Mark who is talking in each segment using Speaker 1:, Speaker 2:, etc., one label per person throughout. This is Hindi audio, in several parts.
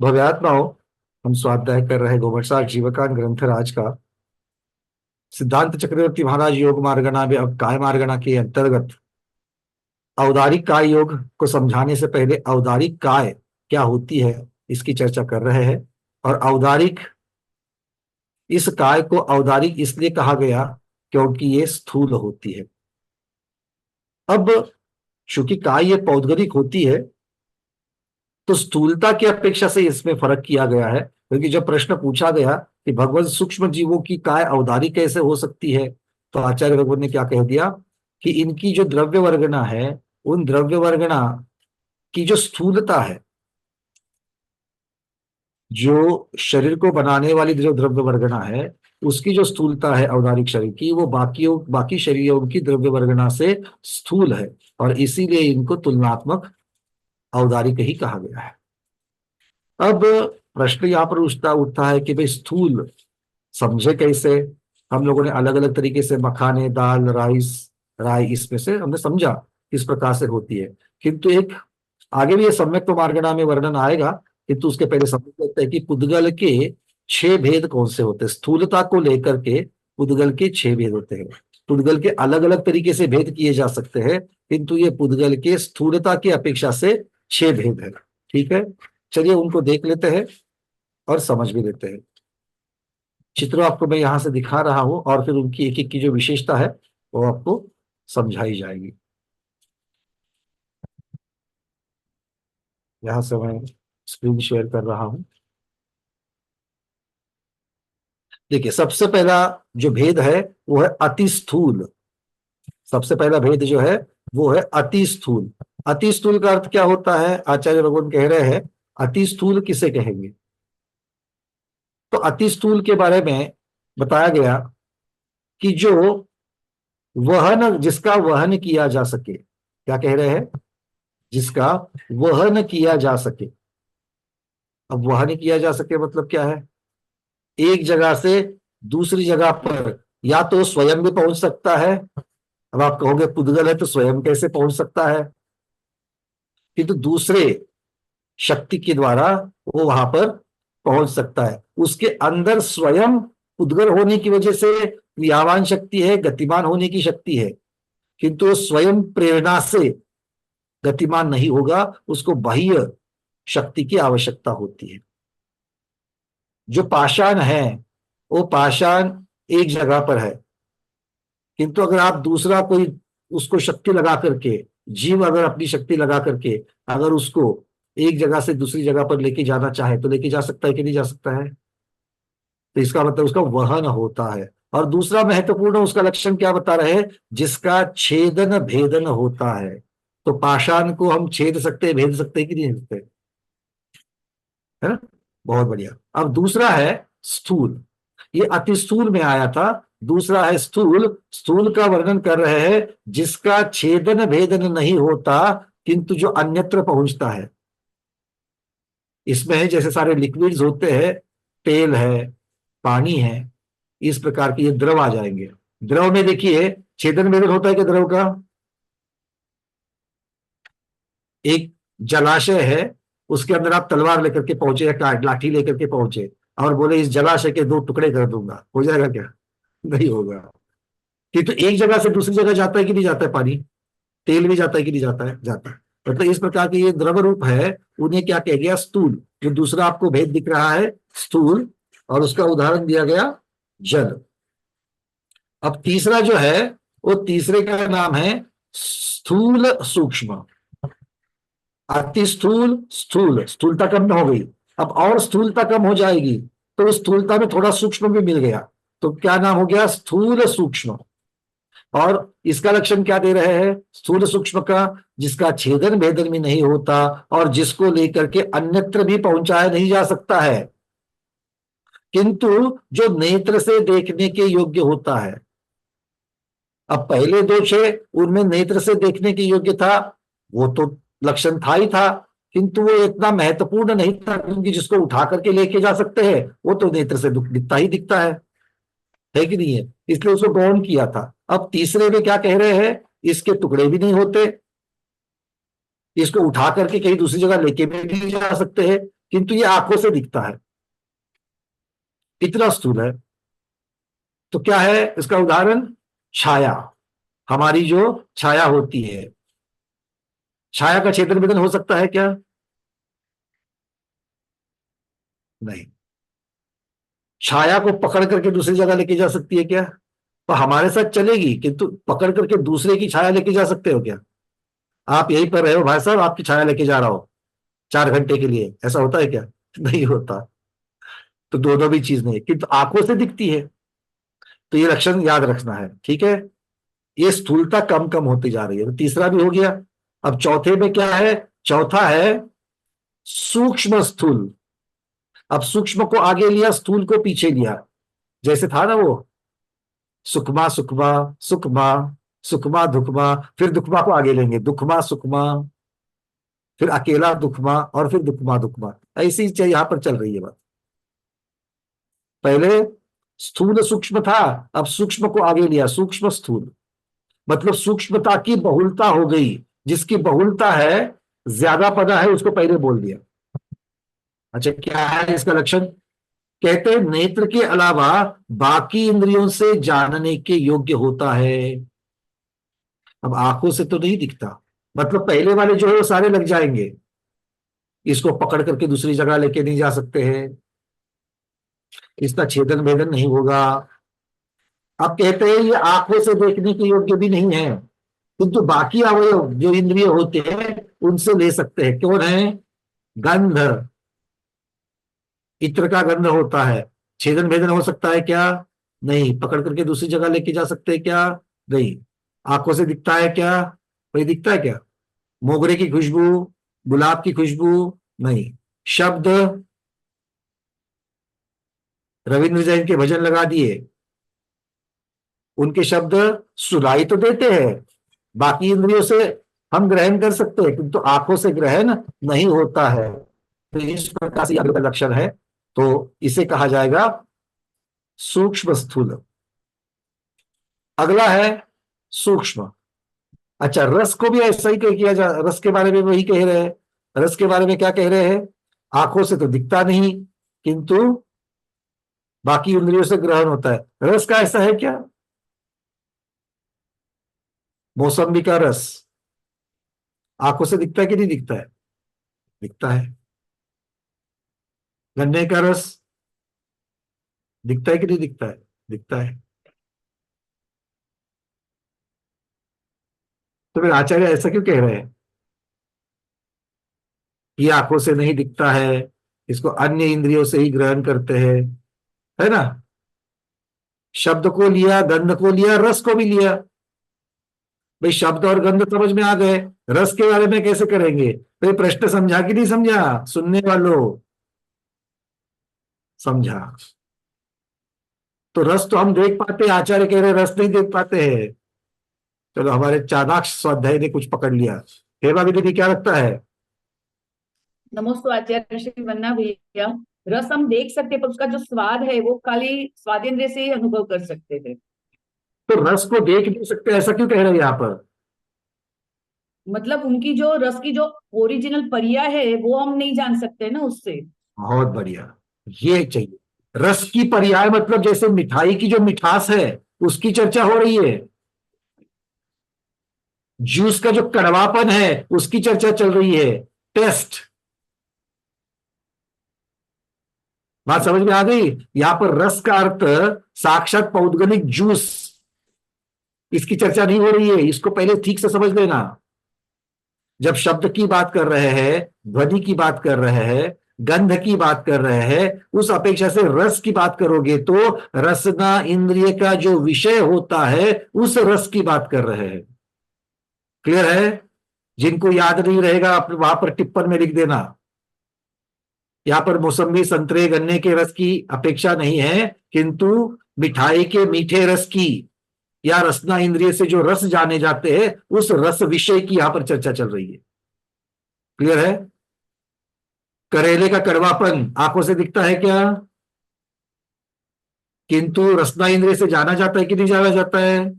Speaker 1: भव्यात्माओं, हम स्वाध्याय कर रहे गोमटसार जीवकान ग्रंथराज का सिद्धांत चक्रवर्ती महाराज योग मार्गना में अब काय मार्गना के अंतर्गत औदारिक काय योग को समझाने से पहले औदारिक काय क्या होती है इसकी चर्चा कर रहे हैं। और औदारिक, इस काय को औदारिक इसलिए कहा गया क्योंकि ये स्थूल होती है। अब चूंकि काय ये पौद्गलिक होती है तो स्थूलता की अपेक्षा से इसमें फर्क किया गया है, क्योंकि जब प्रश्न पूछा गया कि भगवान सूक्ष्म जीवों की काय औदारिक कैसे हो सकती है, तो आचार्य भगवान ने क्या कह दिया कि इनकी जो द्रव्य वर्गना है, उन द्रव्य वर्गना की जो स्थूलता है, जो शरीर को बनाने वाली जो द्रव्य वर्गना है, उसकी जो स्थूलता है औदारिक शरीर की, वो बाकी शरीरों की द्रव्य वर्गना से स्थूल है, और इसीलिए इनको तुलनात्मक औदारिक ही कहा गया है। अब प्रश्न यहाँ पर उठता उठता है कि भाई स्थूल समझे कैसे। हम लोगों ने अलग अलग तरीके से मखाने, दाल, राई इसमें से हमने समझा किस प्रकार से होती है, किंतु एक आगे भी ये सम्यक तो मार्गणा में वर्णन आएगा, किंतु उसके पहले समझ लेते हैं कि पुद्गल के 6 भेद कौन से होते हैं। स्थूलता को लेकर के पुद्गल के 6 भेद होते हैं। पुद्गल के अलग अलग तरीके से भेद किए जा सकते हैं, किंतु ये पुद्गल के स्थूलता की अपेक्षा से 6 भेद है। ठीक है, चलिए उनको देख लेते हैं और समझ भी लेते हैं। चित्र आपको मैं यहां से दिखा रहा हूं और फिर उनकी एक एक की जो विशेषता है वो आपको समझाई जाएगी। यहां से मैं स्क्रीन शेयर कर रहा हूं। देखिए, सबसे पहला जो भेद है वो है अति स्थूल। सबसे पहला भेद जो है वो है अति स्थूल। अति स्थूल का अर्थ क्या होता है, आचार्य भगवान कह रहे हैं अति स्थूल किसे कहेंगे। तो अति स्थूल के बारे में बताया गया कि जो वहन, जिसका वहन किया जा सके। क्या कह रहे हैं, जिसका वहन किया जा सके। अब वहन किया जा सके मतलब क्या है, एक जगह से दूसरी जगह पर या तो स्वयं भी पहुंच सकता है। अब आप कहोगे पुद्गल है तो स्वयं कैसे पहुंच सकता है, किंतु दूसरे शक्ति के द्वारा वो वहां पर पहुंच सकता है। उसके अंदर स्वयं पुद्गल होने की वजह से क्रियावान शक्ति है, गतिमान होने की शक्ति है, किंतु वो स्वयं प्रेरणा से गतिमान नहीं होगा, उसको बाह्य शक्ति की आवश्यकता होती है। जो पाषाण है वो पाषाण एक जगह पर है, किंतु अगर आप दूसरा कोई उसको शक्ति लगा करके, जीव अगर अपनी शक्ति लगा करके अगर उसको एक जगह से दूसरी जगह पर लेके जाना चाहे तो लेके जा सकता है कि नहीं जा सकता है। तो इसका मतलब उसका वहन होता है। और दूसरा महत्वपूर्ण उसका लक्षण क्या बता रहे हैं, जिसका छेदन भेदन होता है। तो पाषाण को हम छेद सकते हैं, भेद सकते हैं कि नहीं सकते, है ना। बहुत बढ़िया। अब दूसरा है स्थूल। ये अति स्थूल में आया था। दूसरा है स्थूल। स्थूल का वर्णन कर रहे हैं जिसका छेदन भेदन नहीं होता, किंतु जो अन्यत्र पहुंचता है। इसमें है जैसे सारे लिक्विड्स होते हैं, तेल है, पानी है, इस प्रकार के ये द्रव आ जाएंगे। द्रव में देखिए छेदन भेदन होता है कि द्रव का। एक जलाशय है, उसके अंदर आप तलवार लेकर के पहुंचे या लाठी लेकर के पहुंचे और बोले इस जलाशय के 2 टुकड़े कर दूंगा, हो जाएगा क्या? नहीं होगा। कि तो एक जगह से दूसरी जगह जाता है कि नहीं जाता है पानी, तेल भी जाता है कि नहीं जाता है, जाता है। मतलब इस प्रकार के ये द्रव रूप है, उन्हें क्या कह गया, स्थूल। जो दूसरा आपको भेद दिख रहा है स्थूल, और उसका उदाहरण दिया गया जल। अब तीसरा जो है वो तीसरे का नाम है स्थूल सूक्ष्म। अति स्थूल, स्थूल, स्थूलता कम हो गई। अब और स्थूलता कम हो जाएगी तो उस स्थूलता में थोड़ा सूक्ष्म भी मिल गया, तो क्या नाम हो गया, स्थूल सूक्ष्म। और इसका लक्षण क्या दे रहे हैं स्थूल सूक्ष्म का, जिसका छेदन भेदन भी नहीं होता और जिसको लेकर के अन्यत्र भी पहुंचाया नहीं जा सकता है, किंतु जो नेत्र से देखने के योग्य होता है। अब पहले 2 उनमें नेत्र से देखने के योग्य था, वो तो लक्षण था ही था, किंतु वो इतना महत्वपूर्ण नहीं था, क्योंकि जिसको उठा करके लेके जा सकते हैं वो तो नेत्र से दिखता ही दिखता है कि नहीं है, इसलिए उसको गौण किया था। अब तीसरे में क्या कह रहे हैं, इसके टुकड़े भी नहीं होते, इसको उठा करके कहीं दूसरी जगह लेके भी नहीं जा सकते हैं, किंतु ये आंखों से दिखता है, इतना स्थूल है। तो क्या है इसका उदाहरण? छाया। हमारी जो छाया होती है, छाया का छेदन भेदन हो सकता है क्या? नहीं। छाया को पकड़ करके दूसरी जगह लेके जा सकती है क्या? तो हमारे साथ चलेगी, किंतु पकड़ करके दूसरे की छाया लेके जा सकते हो क्या? आप यहीं पर रहे हो भाई साहब, आपकी छाया लेके जा रहा हो 4 घंटे के लिए, ऐसा होता है क्या? नहीं होता। तो दोनों भी चीज नहीं है, किंतु आंखों से दिखती है। तो ये लक्षण याद रखना है, ठीक है। ये स्थूलता कम कम होती जा रही है, तो तीसरा भी हो गया। अब चौथे में क्या है? चौथा है सूक्ष्म स्थूल। अब सूक्ष्म को आगे लिया, स्थूल को पीछे लिया। जैसे था ना वो सुकमा सुकमा, सुकमा सुकमा दुकमा, फिर दुकमा को आगे लेंगे, दुखमा सुकमा, फिर अकेला दुखमा, और फिर दुखमा दुखमा। ऐसी यहां पर चल रही है बात। पहले स्थूल सूक्ष्म था, अब सूक्ष्म को आगे लिया, सूक्ष्म स्थूल। मतलब सूक्ष्मता की बहुलता हो गई। जिसकी बहुलता है, ज्यादा पना है, उसको पहले बोल दिया। अच्छा, क्या है इसका लक्षण? कहते हैं नेत्र के अलावा बाकी इंद्रियों से जानने के योग्य होता है। अब आंखों से तो नहीं दिखता, मतलब पहले वाले जो है वो सारे लग जाएंगे। इसको पकड़ करके दूसरी जगह लेके नहीं जा सकते हैं, इसका छेदन भेदन नहीं होगा। अब कहते हैं ये आंखों से देखने के योग्य भी नहीं है, किंतु बाकी अवयव जो इंद्रिय होते हैं उनसे ले सकते हैं। कौन है? गंध। इत्र का गंध होता है, छेदन भेदन हो सकता है क्या? नहीं। पकड़ करके दूसरी जगह लेके जा सकते हैं क्या? नहीं। आंखों से दिखता है क्या? वही दिखता है क्या? मोगरे की खुशबू, गुलाब की खुशबू? नहीं। शब्द, रविंद्र जैन के भजन लगा दिए, उनके शब्द सुनाई तो देते हैं, बाकी इंद्रियों से हम ग्रहण कर सकते हैं, किंतु आंखों से ग्रहण नहीं होता है। तो इस प्रकार से अगला लक्षण है, तो इसे कहा जाएगा सूक्ष्म स्थूल। अगला है सूक्ष्म। अच्छा, रस को भी ऐसा ही किया जा, रस के बारे में वही कह रहे हैं। रस के बारे में क्या कह रहे हैं? आंखों से तो दिखता नहीं, किंतु बाकी इंद्रियों से ग्रहण होता है। रस का ऐसा है क्या? मौसम्बी का रस आंखों से दिखता है कि नहीं दिखता है? दिखता है। गन्ने का रस दिखता है कि नहीं दिखता है? दिखता है। तो फिर आचार्य ऐसा क्यों कह रहे हैं? ये आंखों से नहीं दिखता है, इसको अन्य इंद्रियों से ही ग्रहण करते हैं, है ना। शब्द को लिया, गंध को लिया, रस को भी लिया। भाई शब्द और गंध समझ में आ गए, रस के बारे में कैसे करेंगे? तो प्रश्न समझा कि नहीं समझा सुनने वालों? समझा। तो रस तो हम देख पाते हैं, आचार्य कह रहे रस नहीं देख पाते हैं। चलो, हमारे चाणाक्ष स्वाध्याय ने कुछ पकड़ लिया। हेमा विधि क्या लगता है?
Speaker 2: नमोस्तु आचार्य श्री वन्ना भैया। रस हम देख सकते पर उसका जो स्वाद है वो खाली स्वादेंद्रिय से ही अनुभव कर सकते थे।
Speaker 1: तो रस को देख नहीं सकते, ऐसा क्यों कह रहे हैं यहाँ पर?
Speaker 2: मतलब उनकी जो रस की जो ओरिजिनल परिया है वो हम नहीं जान सकते ना उससे।
Speaker 1: बहुत बढ़िया, ये चाहिए। रस की पर्याय मतलब जैसे मिठाई की जो मिठास है उसकी चर्चा हो रही है, जूस का जो कड़वापन है उसकी चर्चा चल रही है, टेस्ट। बात समझ में आ गई? यहां पर रस का अर्थ साक्षात पौद्गलिक जूस, इसकी चर्चा नहीं हो रही है, इसको पहले ठीक से समझ लेना। जब शब्द की बात कर रहे हैं, ध्वनि की बात कर रहे हैं, गंध की बात कर रहे हैं, उस अपेक्षा से रस की बात करोगे तो रसना इंद्रिय का जो विषय होता है उस रस की बात कर रहे हैं। क्लियर है? जिनको याद नहीं रहेगा आप वहां पर टिप्पण में लिख देना। यहां पर मौसम्बी, संतरे, गन्ने के रस की अपेक्षा नहीं है, किंतु मिठाई के मीठे रस की, या रसना इंद्रिय से जो रस जाने जाते हैं उस रस विषय की यहां पर चर्चा चल रही है। क्लियर है? करेले का कड़वापन आंखों से दिखता है क्या? किंतु रसना इंद्रिय से जाना जाता है कि नहीं जाना जाता है?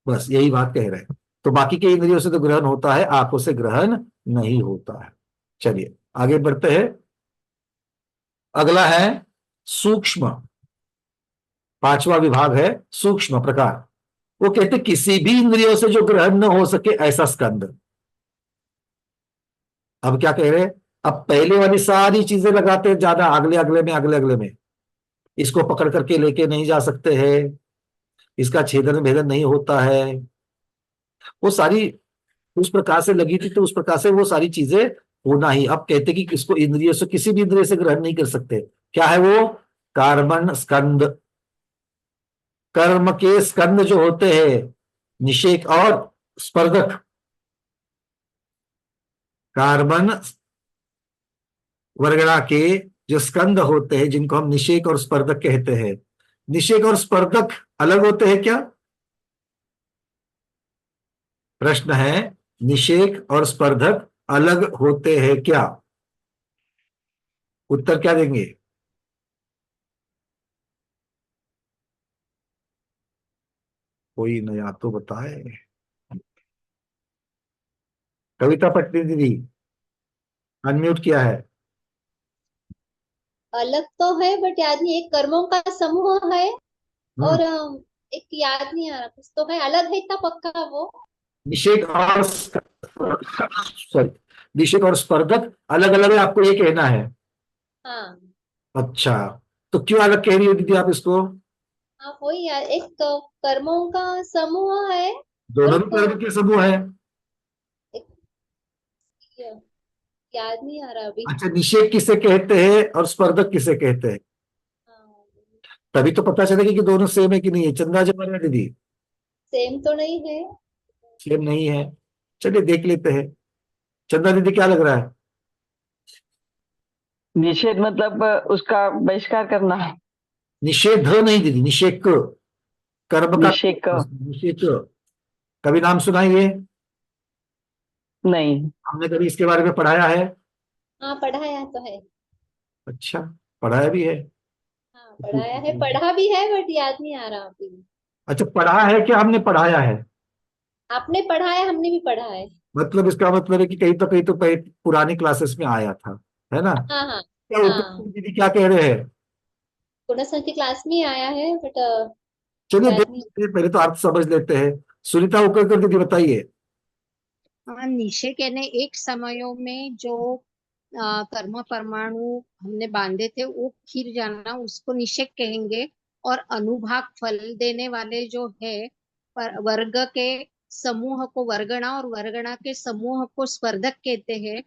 Speaker 1: बस यही बात कह रहे हैं। तो बाकी के इंद्रियों से तो ग्रहण होता है, आंखों से ग्रहण नहीं होता है। चलिए आगे बढ़ते हैं। अगला है सूक्ष्म, पांचवा विभाग है सूक्ष्म प्रकार। वो कहते किसी भी इंद्रियों से जो ग्रहण न हो सके ऐसा स्कंद। अब क्या कह रहे हैं, अब पहले वाली सारी चीजें लगाते हैं ज्यादा, अगले अगले में अगले अगले में। इसको पकड़ करके लेके नहीं जा सकते हैं, इसका छेदन भेदन नहीं होता है, वो सारी उस प्रकार से लगी थी तो उस प्रकार से वो सारी चीजें होना ही। अब कहते कि इसको इंद्रियों से, किसी भी इंद्रिय से ग्रहण नहीं कर सकते। क्या है वो, कार्बन स्कंद। कर्म के स्कंद जो होते हैं, निषेक और स्पर्धक, कार्बन वर्गणा के जो स्कंद होते हैं जिनको हम निषेक और स्पर्धक कहते हैं। निषेक और स्पर्धक अलग होते हैं क्या? प्रश्न है, निषेक और स्पर्धक अलग होते हैं क्या? उत्तर क्या देंगे? कोई नया तो बताए। कविता पटनी दीदी, अनम्यूट किया है।
Speaker 3: अलग तो है बट याद नहीं, एक कर्मों का समूह है
Speaker 1: हम्म।
Speaker 3: और एक याद नहीं आ रहा, कुछ तो है, अलग है इतना पक्का वो।
Speaker 1: निषेक और सॉरी, निषेक और स्पर्धक अलग अलग है, आपको ये कहना है।
Speaker 3: हाँ
Speaker 1: अच्छा, तो क्यों अलग कह रही हो दीदी आप इसको?
Speaker 3: हाँ वही यार, एक तो कर्मों का समूह है और
Speaker 1: दोनों
Speaker 3: एक
Speaker 1: में कर्म के समूह है।
Speaker 3: एक याद नहीं आ रहा अभी।
Speaker 1: अच्छा, निषेक किसे कहते हैं और स्पर्धक किसे कहते हैं?
Speaker 3: हाँ
Speaker 1: तभी तो पता चलेगा कि दोनों सेम है कि नहीं है। चंदा जबर है दीदी?
Speaker 3: सेम तो नहीं है।
Speaker 1: सेम नहीं है। चलिए देख लेते हैं। चंदा दीदी क्या लग रहा है?
Speaker 4: निषेध मतलब उसका बहिष्कार करना।
Speaker 1: निषेध नहीं दीदी, निषेक, कर्म का
Speaker 4: निषेक।
Speaker 1: निषेक। कभी नाम सुना है ये?
Speaker 4: नहीं।
Speaker 1: हमने कभी इसके बारे में पढ़ाया है?
Speaker 3: हाँ पढ़ाया तो है।
Speaker 1: अच्छा, पढ़ाया भी है।
Speaker 3: हाँ पढ़ाया है, पढ़ा भी है बट याद नहीं आ रहा अभी।
Speaker 1: अच्छा, पढ़ा है क्या हमने पढ़ाया है?
Speaker 3: आपने पढ़ा है, हमने भी पढ़ा है।
Speaker 1: मतलब इसका मतलब है कि कहीं तो पुरानी क्लासेस में आया था, है ना?
Speaker 3: हाँ हाँ
Speaker 1: क्या उत्तर
Speaker 3: हाँ,
Speaker 1: दीदी क्या कह रहे हैं?
Speaker 3: पुनः की क्लास में आया है बट
Speaker 1: चलिए देख
Speaker 3: याद नहीं।
Speaker 1: लेते हैं, पहले तो अर्थ समझ लेते हैं। सुनीता उकरकर दीदी बताइए।
Speaker 5: हाँ, निषेक यानी एक समयों में जो कर्म परमाणु हमने बांधे थे वो खिर जाना, उसको निषेक कहेंगे। और अनुभाग फल देने वाले जो है वर्ग के समूह को वर्गणा और वर्गणा के समूह को स्पर्धक कहते हैं।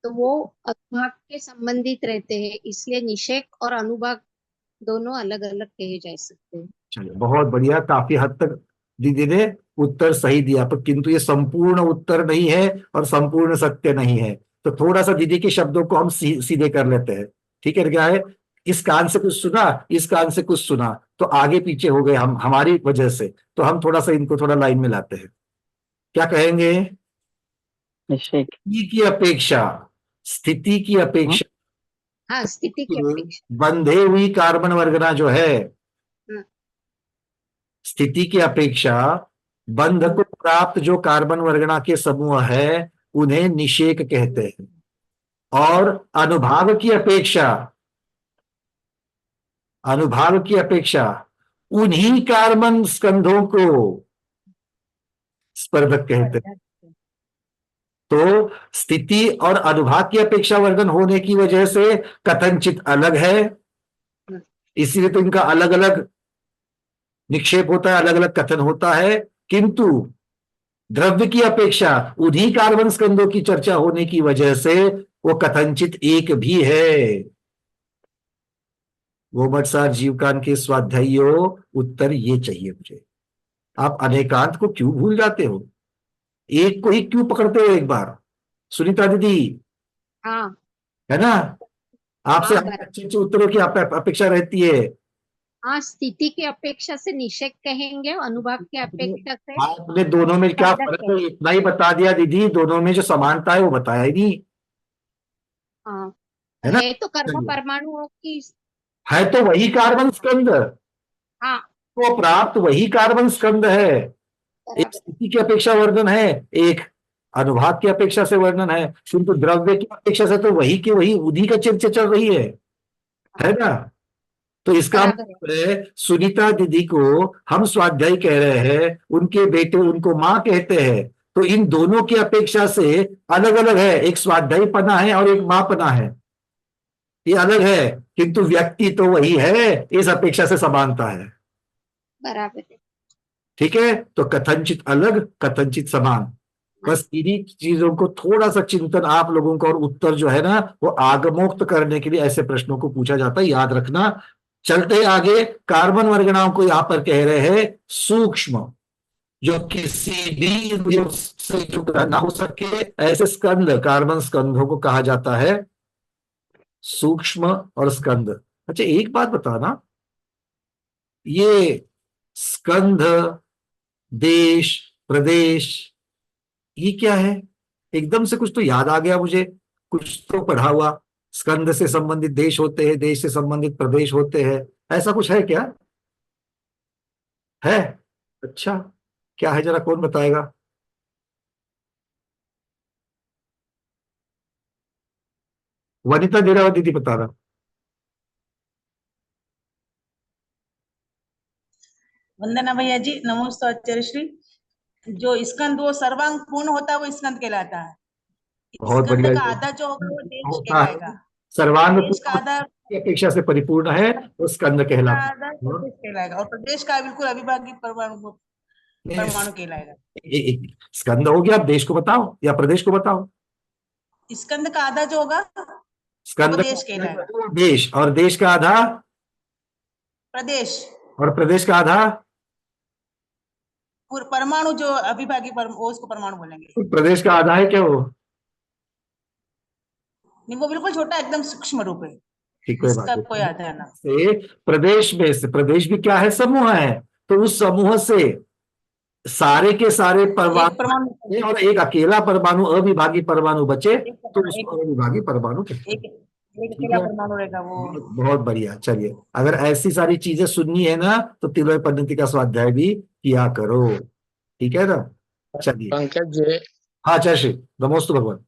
Speaker 5: तो वो अनुभाग के संबंधित रहते हैं, इसलिए निषेक और अनुभाग दोनों अलग अलग कहे जा सकते हैं।
Speaker 1: चलिए बहुत बढ़िया, काफी हद तक दीदी ने उत्तर सही दिया, पर किंतु ये संपूर्ण उत्तर नहीं है और संपूर्ण सत्य नहीं है। तो थोड़ा सा दीदी के शब्दों को हम सीधे कर लेते हैं। ठीक है, क्या है, इस कान से कुछ सुना, इस कान से कुछ सुना, तो आगे पीछे हो गए हम हमारी वजह से। तो हम थोड़ा सा इनको थोड़ा लाइन में लाते हैं। क्या कहेंगे?
Speaker 4: निषेक।
Speaker 1: स्थिति की अपेक्षा, स्थिति की
Speaker 4: हम्म,
Speaker 1: अपेक्षा
Speaker 5: हाँ, स्थिति की अपेक्षा।
Speaker 1: बंधे हुई कार्बन वर्गना जो है,
Speaker 5: हाँ,
Speaker 1: स्थिति की अपेक्षा बंध को प्राप्त जो कार्बन वर्गना के समूह है उन्हें निषेक कहते हैं। और अनुभाग की अपेक्षा, अनुभाग की अपेक्षा उन्हीं कार्बन स्कंधों को स्पर्धक कहते हैं। तो स्थिति और अनुभाग की अपेक्षा वर्गन होने की वजह से कथनचित अलग है, इसीलिए तो इनका अलग अलग निक्षेप होता है, अलग अलग कथन होता है। किंतु द्रव्य की अपेक्षा उन्हीं कार्बन स्कंधों की चर्चा होने की वजह से वो कथनचित एक भी है। वो मटसार जीवकान के स्वाध्यायियों, उत्तर ये चाहिए मुझे। आप अनेकांत को क्यों भूल जाते हो? एक को ही क्यों पकड़ते हो एक बार? सुनीता दीदी,
Speaker 5: हाँ
Speaker 1: है ना, आपसे
Speaker 5: हाँ
Speaker 1: हमें अच्छे अच्छे उत्तरों की अपेक्षा रहती है।
Speaker 5: हाँ, स्थिति की अपेक्षा से निषेक कहेंगे, अनुभाग की अपेक्षा से
Speaker 1: आपने दोनों में क्या
Speaker 5: स्पर्धक
Speaker 1: फर्क है
Speaker 5: कहेंगे।
Speaker 1: इतना ही बता दिया दीदी, दोनों में जो समानता है वो बताया ही नहीं,
Speaker 5: हाँ,
Speaker 1: है ना?
Speaker 5: है तो कर्म
Speaker 1: चलिए,
Speaker 5: परमाणुओं की।
Speaker 1: है तो वही कार्बन स्कंध,
Speaker 5: हाँ
Speaker 1: को प्राप्त वही कार्बन स्कंध है। एक
Speaker 5: बराबर।
Speaker 1: स्थिति की अपेक्षा वर्धन है, एक अनुभाग की अपेक्षा से वर्णन है, किंतु द्रव्य की अपेक्षा से तो वही की वही उन्हीं का चर्चा चल रही है ना। तो इसका
Speaker 5: बराबर है।
Speaker 1: मतलब है सुनीता दीदी को हम स्वाध्यायी कह रहे हैं, उनके बेटे उनको माँ कहते हैं, तो इन दोनों की अपेक्षा से अलग अलग है, एक स्वाध्यायी पना है और एक माँ पना है, ये अलग है, किंतु व्यक्ति तो वही है, इस अपेक्षा से समानता है।
Speaker 5: बराबर है।
Speaker 1: ठीक है, तो कथनचित अलग कथनचित समान, बस इन्हीं चीजों को थोड़ा सा चिंतन आप लोगों को, और उत्तर जो है ना वो आगमोक्त करने के लिए ऐसे प्रश्नों को पूछा जाता है, याद रखना। चलते आगे, कार्बन वर्गनाओं को यहां पर कह रहे हैं सूक्ष्म, जो किसी भी इंद्रियों से जो ग्रहण ना हो सके, ऐसे स्कंद, कार्बन स्कंधों को कहा जाता है सूक्ष्म और स्कंद। अच्छा एक बात बताना, ये स्कंध, देश, प्रदेश, ये क्या है? एकदम से कुछ तो याद आ गया मुझे, कुछ तो पढ़ा हुआ, स्कंद से संबंधित देश होते हैं, देश से संबंधित प्रदेश होते हैं, ऐसा कुछ है क्या? है? अच्छा, क्या है जरा कौन बताएगा? वनिता नीरावत दीदी बता रहा।
Speaker 6: वंदना भैया जी, नमोस्तु आचार्य श्री। जो स्कंद वो सर्वांग पूर्ण होता है वो स्कंद कहलाता है।
Speaker 1: बहुत
Speaker 6: स्कंद
Speaker 1: बढ़िया।
Speaker 6: का आधा जो होगा वो देश
Speaker 1: होता है
Speaker 6: कहलाएगा।
Speaker 1: सर्वांग
Speaker 6: देश का आधा
Speaker 1: की अपेक्षा से परिपूर्ण है, वो स्कंद
Speaker 6: का
Speaker 1: कहलाता
Speaker 6: आधा
Speaker 1: है।
Speaker 6: प्रदेश कहलाएगा और प्रदेश का बिल्कुल अविभाज्य परमाणु परमाणु कहलाएगा।
Speaker 1: स्कंद हो गया, अब देश को बताओ या प्रदेश को बताओ।
Speaker 6: स्कंद का आधा जो होगा वो
Speaker 1: स्कंद
Speaker 6: देश कहलाएगा।
Speaker 1: का देश, और देश का आधा,
Speaker 6: प्रदेश
Speaker 1: और प्रदेश का आधा,
Speaker 6: परमाणु जो अविभाज्य वो उसको परमाणु बोलेंगे।
Speaker 1: प्रदेश का आधा है क्या वो?
Speaker 6: नहीं, वो बिल्कुल छोटा एकदम सूक्ष्म रूप है,
Speaker 1: ठीक, कोई बात
Speaker 6: इसका कोई
Speaker 1: नहीं।
Speaker 6: आधा ना।
Speaker 1: से प्रदेश में से, प्रदेश भी क्या है? समूह है, तो उस समूह से सारे के सारे
Speaker 6: एक
Speaker 1: परमाणु
Speaker 6: परमाणु
Speaker 1: और एक अकेला परमाणु, अविभाज्य परमाणु बचे, तो
Speaker 6: एक
Speaker 1: उसको अविभाज्य परमाणु कहते हैं।
Speaker 6: एक एक
Speaker 1: ठीक
Speaker 6: अकेला
Speaker 1: है,
Speaker 6: परमाणु रहेगा वो।
Speaker 1: बहुत बढ़िया। चलिए, अगर ऐसी सारी चीजें सुननी है ना तो तिलय पद्धति का स्वाध्याय भी किया करो, ठीक है ना। चलिए,
Speaker 7: पंकज जी,
Speaker 1: हाँ जय श्री नमोस्तु भगवान।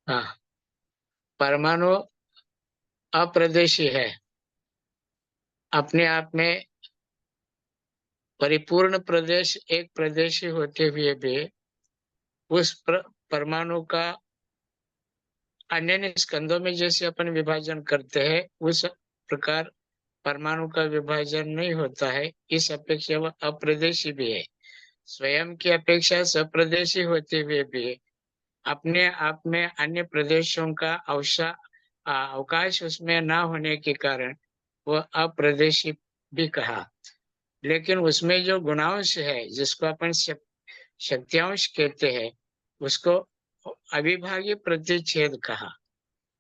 Speaker 7: हाँ, परमाणु अप्रदेशी है, अपने आप में परिपूर्ण प्रदेश एक प्रदेशी होते हुए भी उस परमाणु का अन्य स्कंदों में जैसे अपन विभाजन करते हैं उस प्रकार परमाणु का विभाजन नहीं होता है, इस अपेक्षा वह अप्रदेशी भी है। स्वयं की अपेक्षा सप्रदेशी होते हुए भी अपने आप में अन्य प्रदेशों का अवकाश उसमें न होने के कारण वह अप्रदेशी भी कहा। लेकिन उसमें जो गुणांश है जिसको अपन शक्तियांश कहते हैं उसको अविभाज्य प्रतिच्छेद कहा।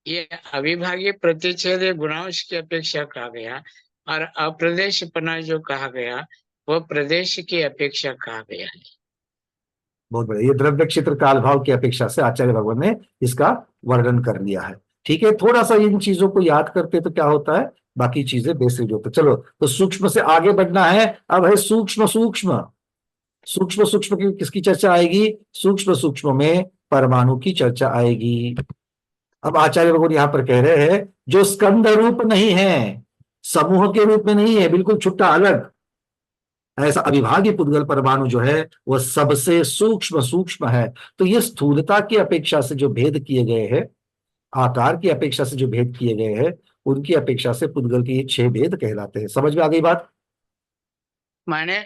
Speaker 7: ये अविभाज्य प्रतिच्छेद गुणांश की अपेक्षा कहा गया, और अप्रदेशपना जो कहा गया वह प्रदेश की अपेक्षा कहा गया है।
Speaker 1: बहुत बढ़िया, ये द्रव्य क्षेत्र काल भाव की अपेक्षा से आचार्य भगवान ने इसका वर्णन कर लिया है। ठीक है, थोड़ा सा इन चीजों को याद करते तो क्या होता है, बाकी चीजें बेसिक होते। चलो, तो सूक्ष्म से आगे बढ़ना है। अब है सूक्ष्म सूक्ष्म। सूक्ष्म सूक्ष्म की किसकी चर्चा आएगी? सूक्ष्म सूक्ष्म में परमाणु की चर्चा आएगी। अब आचार्य भगवान यहां पर कह रहे हैं जो स्कंद रूप नहीं है, समूह के रूप में नहीं है, बिल्कुल छुट्टा अलग, ऐसा अविभाज्य पुद्गल परमाणु जो है वह सबसे सूक्ष्म सूक्ष्म है। तो ये स्थूलता की अपेक्षा से जो भेद किए गए हैं, आकार की अपेक्षा से जो भेद किए गए हैं, उनकी अपेक्षा से पुद्गल के ये 6 भेद कहलाते हैं। समझ में आ गई बात?
Speaker 7: माने,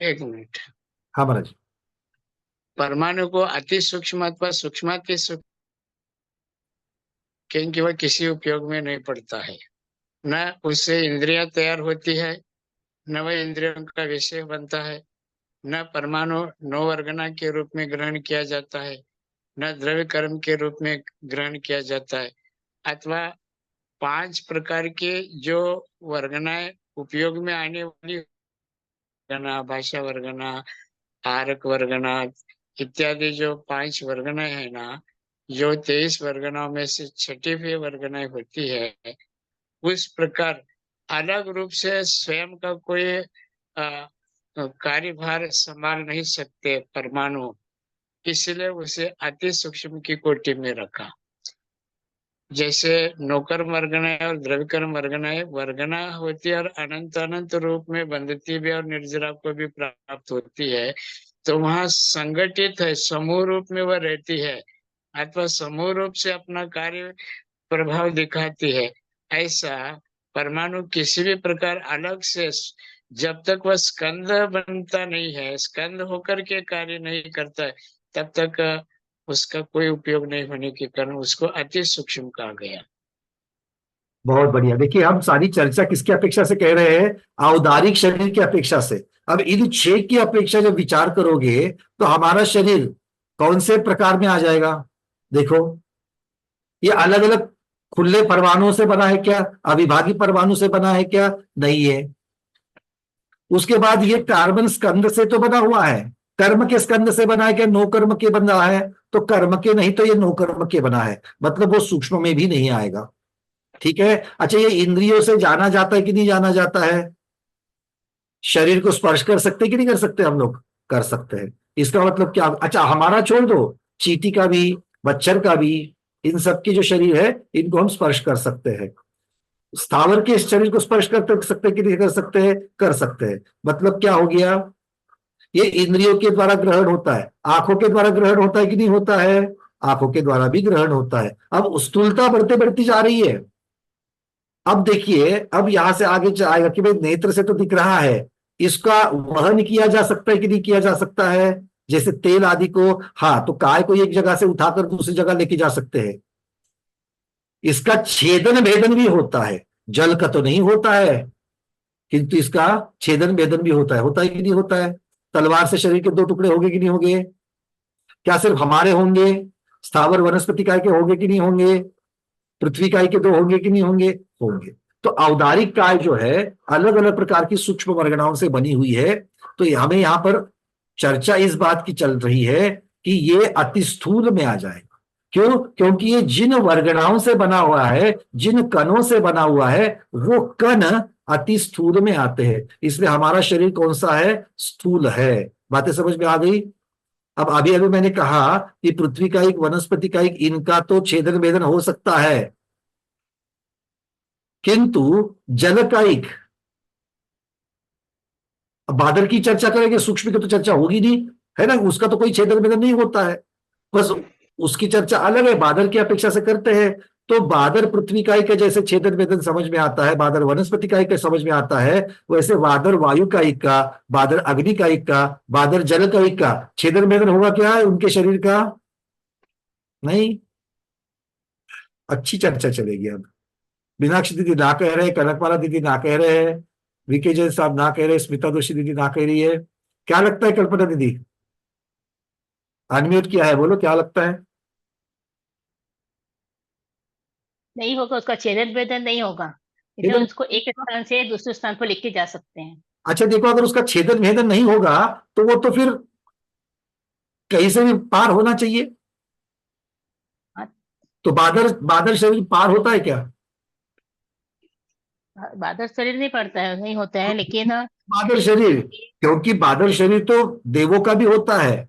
Speaker 7: एक मिनट,
Speaker 1: हाँ महाराज।
Speaker 7: परमाणु को अति सूक्ष्म अथवा सूक्ष्माति सूक्ष्म क्योंकि वह किसी उपयोग में नहीं पड़ता है, न उससे इंद्रियां तैयार होती है, न वह इंद्रियों का विषय बनता है, न परमाणु नौवर्गना के रूप में ग्रहण किया जाता है, न द्रव्य कर्म के रूप में ग्रहण किया जाता है, अथवा 5 प्रकार के जो वर्गनाएं उपयोग में आने वाली वर्गना, भाषा वर्गना, आरक वर्गना इत्यादि जो 5 वर्गनाएं है ना, जो 23 वर्गनाओं में से छठी वर्गनाएं होती है, उस प्रकार अलग रूप से स्वयं का कोई कार्यभार संभाल नहीं सकते परमाणु, इसलिए उसे अति सूक्ष्म की कोटि में रखा। जैसे नौकर वर्गनाएं और द्रव्यकर वर्गनाएं वर्गना होती है और अनंत अनंत रूप में बंधती भी और निर्जरा को भी प्राप्त होती है, तो वहां संगठित है, समूह रूप में वह रहती है अथवा समूह रूप से अपना कार्य प्रभाव दिखाती है। ऐसा परमाणु किसी भी प्रकार अलग से जब तक वह स्कंद बनता नहीं है, स्कंद होकर के कार्य नहीं करता है, तब तक उसका कोई उपयोग नहीं होने के कारण उसको अति सूक्ष्म कहा गया।
Speaker 1: बहुत बढ़िया। देखिए, हम सारी चर्चा किसकी अपेक्षा से कर रहे हैं? औदारिक शरीर की अपेक्षा से। अब इन 6 की अपेक्षा जब विचार करोगे तो हमारा शरीर कौन से प्रकार में आ जाएगा? देखो, ये अलग अलग खुले परमाणुओं से बना है क्या? अविभागी परमाणु से बना है क्या? नहीं है। उसके बाद ये कार्बन स्कंद से तो बना हुआ है। कर्म के स्कंद से बना है क्या? नो कर्म के बना है। तो कर्म के नहीं तो ये नो कर्म के बना है, मतलब वो सूक्ष्म में भी नहीं आएगा। ठीक है। अच्छा, ये इंद्रियों से जाना जाता है कि नहीं जाना जाता है? शरीर को स्पर्श कर सकते हैं कि नहीं कर सकते? हम लोग कर सकते हैं। इसका मतलब क्या? अच्छा, हमारा छोड़ दो, चींटी का भी, मच्छर का भी, इन सब की जो शरीर है इनको हम स्पर्श कर सकते हैं। स्थावर के शरीर को स्पर्श कर सकते हैं कि नहीं कर सकते हैं? कर सकते हैं। मतलब क्या हो गया? ये इंद्रियों के द्वारा ग्रहण होता है। आंखों के द्वारा ग्रहण होता है कि नहीं होता है? आंखों के द्वारा भी ग्रहण होता है। अब स्थूलता बढ़ते बढ़ती जा रही है। अब देखिए, अब यहां से आगे आएगा कि भाई नेत्र से तो दिख रहा है, इसका वहन किया जा सकता है कि नहीं किया जा सकता है? जैसे तेल आदि को, हाँ, तो काय को एक जगह से उठाकर दूसरी जगह लेके जा सकते हैं। इसका छेदन भेदन भी होता है। जल का तो नहीं होता है, किंतु इसका छेदन भेदन भी होता है। होता है कि नहीं होता है? तलवार से शरीर के 2 टुकड़े होंगे कि नहीं होंगे? क्या सिर्फ हमारे होंगे? स्थावर वनस्पति काय के होंगे कि नहीं होंगे? पृथ्वी काय के 2 होंगे कि नहीं होंगे? होंगे। तो औदारिक काय जो है अलग अलग प्रकार की सूक्ष्म वर्गनाओं से बनी हुई है। तो हमें यहां पर चर्चा इस बात की चल रही है कि ये अति स्थूल में आ जाएगा। क्यों? क्योंकि ये जिन वर्गनाओं से बना हुआ है, जिन कणों से बना हुआ है, वो कण अति स्थूल में आते हैं। इसलिए हमारा शरीर कौन सा है? स्थूल है। बातें समझ में आ गई? अब अभी अभी मैंने कहा कि पृथ्वी का एक, वनस्पति का एक, इनका तो छेदन भेदन हो सकता है, किंतु जल का एक, बादल की चर्चा करेंगे, सूक्ष्म की तो चर्चा होगी नहीं, है ना? उसका तो कोई छेदन भेदन नहीं होता है, बस उसकी चर्चा अलग है, बादल की अपेक्षा से करते हैं। तो बादल पृथ्वी का एक जैसे छेदन भेदन समझ में आता है, बादल वनस्पति का एक समझ में आता है, वैसे बादल वायु का एक का, बादल अग्नि का एक का, बादल जल का एक का छेदन भेदन होगा क्या है उनके शरीर का? नहीं। अच्छी चर्चा चलेगी। अब मीनाक्षी दीदी ना कह रहे हैं, कनकमाला दीदी ना कह रहे हैं, वीके जैन साहब ना कह रहे हैं, स्मिता जोशी दीदी ना कह रही है। क्या लगता है कल्पना दीदी? अनम्यूट किया है, बोलो क्या लगता है?
Speaker 8: नहीं होगा, उसका छेदन भेदन नहीं होगा, इसलिए
Speaker 1: छेदन-
Speaker 8: उसको एक स्थान से दूसरे स्थान पर लिखे जा सकते हैं।
Speaker 1: अच्छा देखो, अगर उसका छेदन भेदन नहीं होगा तो वो तो फिर कहीं से भी पार होना चाहिए।
Speaker 8: हाँ।
Speaker 1: तो बादल बादल शरीर पार होता है क्या?
Speaker 8: बादल शरीर नहीं पड़ता है, नहीं होता है, लेकिन
Speaker 1: बादल शरीर, क्योंकि बादल शरीर तो देवों का भी होता है,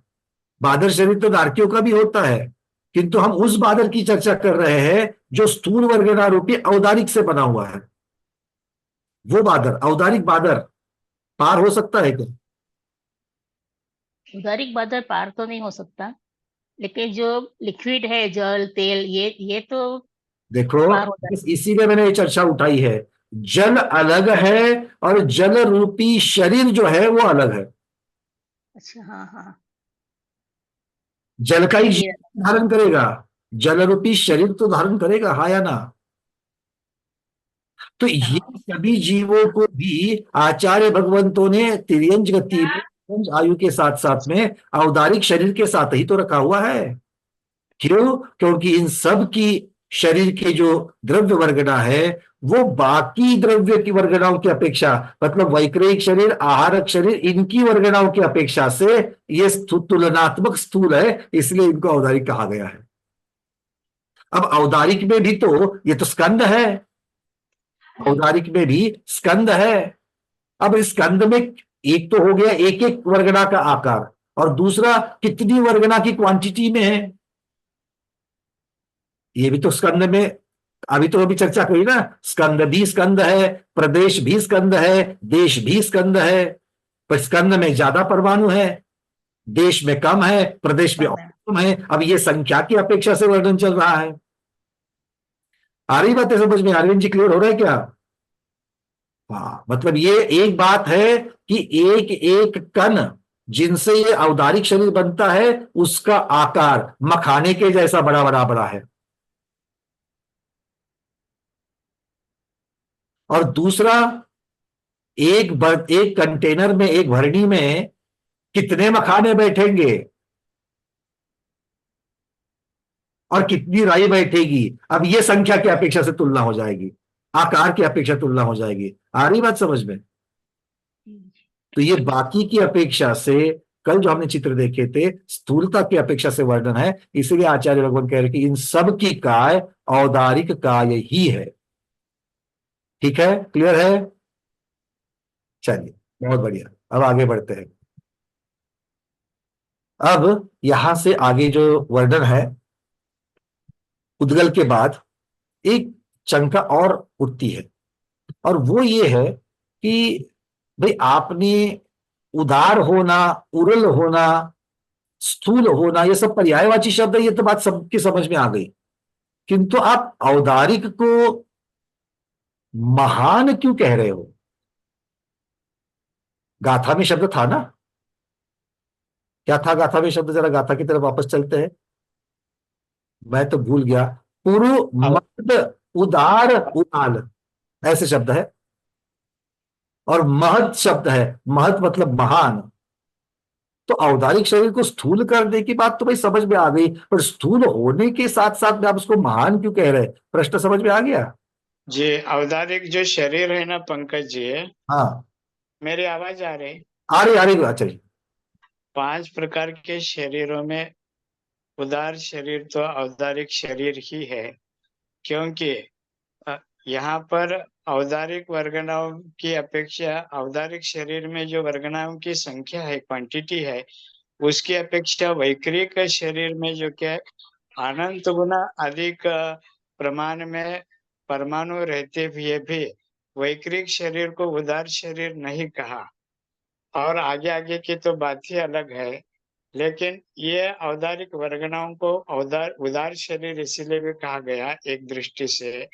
Speaker 1: बादल शरीर तो नारकियों का भी होता है, किंतु हम उस बादल की चर्चा कर रहे हैं जो स्थूल वर्गना रूपी औदारिक से बना हुआ है। वो बादल, औदारिक बादल पार हो सकता है क्या?
Speaker 8: उदारिक बादल पार तो नहीं हो सकता, लेकिन जो लिक्विड है, जल तेल, ये तो
Speaker 1: देखो,
Speaker 8: पार हो जाता
Speaker 1: इसीलिए मैंने ये चर्चा उठाई है। जल अलग है और जल रूपी शरीर जो है वो अलग है।
Speaker 8: है। अच्छा, हाँ हाँ,
Speaker 1: जल का ही
Speaker 8: ये
Speaker 1: धारण करेगा, जल रूपी शरीर तो धारण करेगा, हाँ या ना? तो ये
Speaker 8: हाँ।
Speaker 1: सभी जीवों को भी आचार्य भगवंतों ने तिर्यंज गति में, तिर्यंज आयु के साथ साथ में औदारिक शरीर के साथ ही तो रखा हुआ है। क्यों? क्योंकि इन सब की शरीर के जो द्रव्य वर्गना है वो बाकी द्रव्य की वर्गनाओं की अपेक्षा, मतलब वैक्रिक शरीर, आहारक शरीर, इनकी वर्गनाओं की अपेक्षा से ये तुलनात्मक स्थूल है, इसलिए इनको औदारिक कहा गया है। अब औदारिक में भी तो ये तो स्कंद है, औदारिक में भी स्कंद है। अब इस स्कंद में एक तो हो गया एक एक वर्गना का आकार, और दूसरा कितनी वर्गना की क्वांटिटी में है, ये भी तो स्कंद में अभी तो अभी चर्चा हुई ना। स्कंद भी स्कंद है, प्रदेश भी स्कंद है, देश भी स्कंद है। पर स्कंद में ज्यादा परमाणु है, देश में कम है, प्रदेश में और कम है। अब ये संख्या की अपेक्षा से वर्णन चल रहा है। आ रही बात है समझ में? अरविंद जी क्लियर हो रहा है क्या? हाँ, मतलब ये एक बात है कि एक एक कण जिनसे ये औदारिक शरीर बनता है उसका आकार मखाने के जैसा बड़ा बड़ा बड़ा है, और दूसरा एक कंटेनर में, एक भरणी में कितने मखाने बैठेंगे और कितनी राई बैठेगी, अब ये संख्या की अपेक्षा से तुलना हो जाएगी, आकार की अपेक्षा तुलना हो जाएगी। आ रही बात समझ में? तो ये बाकी की अपेक्षा से, कल जो हमने चित्र देखे थे, स्थूलता की अपेक्षा से वर्णन है। इसीलिए आचार्य भगवान कह रहे कि इन सब की काय औदारिक काय ही है। ठीक है, क्लियर है? चलिए, बहुत बढ़िया। अब आगे बढ़ते हैं। अब यहां से आगे जो वर्णन है, उद्गल के बाद एक शंका और उठती है, और वो ये है कि भाई आपने उदार होना, उरल होना, स्थूल होना, ये सब पर्यायवाची शब्द है, ये तो बात सबकी समझ में आ गई। किंतु आप औदारिक को महान क्यों कह रहे हो? गाथा में शब्द था ना, क्या था गाथा में शब्द? जरा गाथा की तरफ वापस चलते हैं, मैं तो भूल गया। पुरु मद उदार उदाल, ऐसे शब्द है। और महत शब्द है, महत मतलब महान। तो औदारिक शरीर को स्थूल करने की बात तो भाई समझ में आ गई, पर स्थूल होने के साथ साथ में आप उसको महान क्यों कह रहे हैं? प्रश्न समझ में आ गया?
Speaker 7: जी, औदारिक जो शरीर है ना पंकज जी,
Speaker 1: हाँ,
Speaker 7: मेरी आवाज आ रही?
Speaker 1: आ रही। अच्छा जी।
Speaker 7: 5 प्रकार के शरीरों में उदार शरीर तो औदारिक शरीर ही है, क्योंकि यहाँ पर औदारिक वर्गनाओं की अपेक्षा औदारिक शरीर में जो वर्गनाओं की संख्या है, क्वांटिटी है, उसकी अपेक्षा वैक्रिक शरीर में जो क्या है, अनंत गुना अधिक प्रमाण में परमाणु रहते हुए भी वैक्रिक शरीर को उदार शरीर नहीं कहा। और आगे आगे की तो बात ही अलग है, लेकिन ये औदारिक वर्गनाओं को उदार शरीर इसीलिए भी कहा गया एक दृष्टि से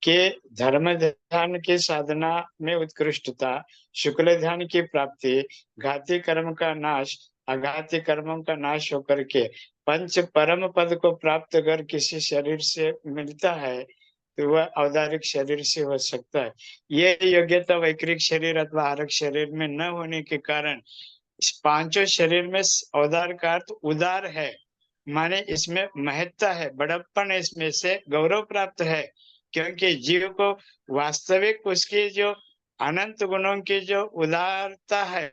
Speaker 7: कि धर्म ध्यान की साधना में उत्कृष्टता, शुक्ल ध्यान की प्राप्ति, घाती कर्म का नाश, अघाती कर्मों का नाश होकर के पंच परम पद को प्राप्त कर किसी शरीर से मिलता है तो वह औदारिक शरीर से हो सकता है। ये योग्यता वैक्रिक शरीर अथवा आरक शरीर में न होने के कारण इस पांचों शरीर में औदार का अर्थ उदार है, माने इसमें महत्ता है, बड़प्पन इसमें से गौरव प्राप्त है, क्योंकि जीव को वास्तविक उसकी जो अनंत गुणों की जो उदारता है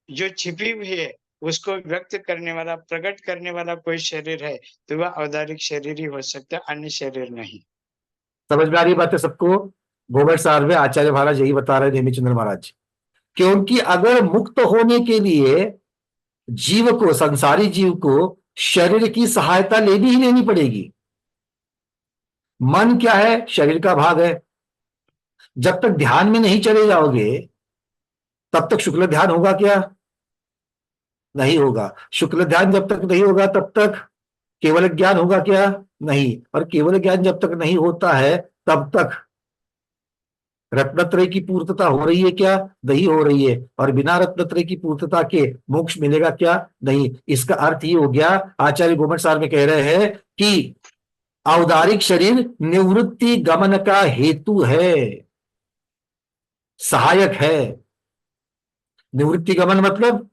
Speaker 7: जो छिपी हुई है उसको व्यक्त करने वाला, प्रकट करने वाला कोई शरीर है तो वह औदारिक शरीर ही हो सकता है, अन्य शरीर नहीं।
Speaker 1: समझ में आ रही बात है सबको? गोबर सार में आचार्य महाराज यही बता रहे हैं, नेमिचंद्र महाराज। क्योंकि अगर मुक्त होने के लिए जीव को, संसारी जीव को शरीर की सहायता लेनी ही लेनी पड़ेगी। मन क्या है? शरीर का भाग है। जब तक ध्यान में नहीं चले जाओगे तब तक शुक्ल ध्यान होगा क्या? नहीं होगा। शुक्ल ध्यान जब तक नहीं होगा तब तक केवल ज्ञान होगा क्या? नहीं। और केवल ज्ञान जब तक नहीं होता है तब तक रत्नत्रय की पूर्तता हो रही है क्या? नहीं हो रही है। और बिना रत्नत्रय की पूर्तता के मोक्ष मिलेगा क्या? नहीं। इसका अर्थ ये हो गया, आचार्य गोमट सार में कह रहे हैं कि औदारिक शरीर निवृत्ति गमन का हेतु है, सहायक है। निवृत्ति गमन मतलब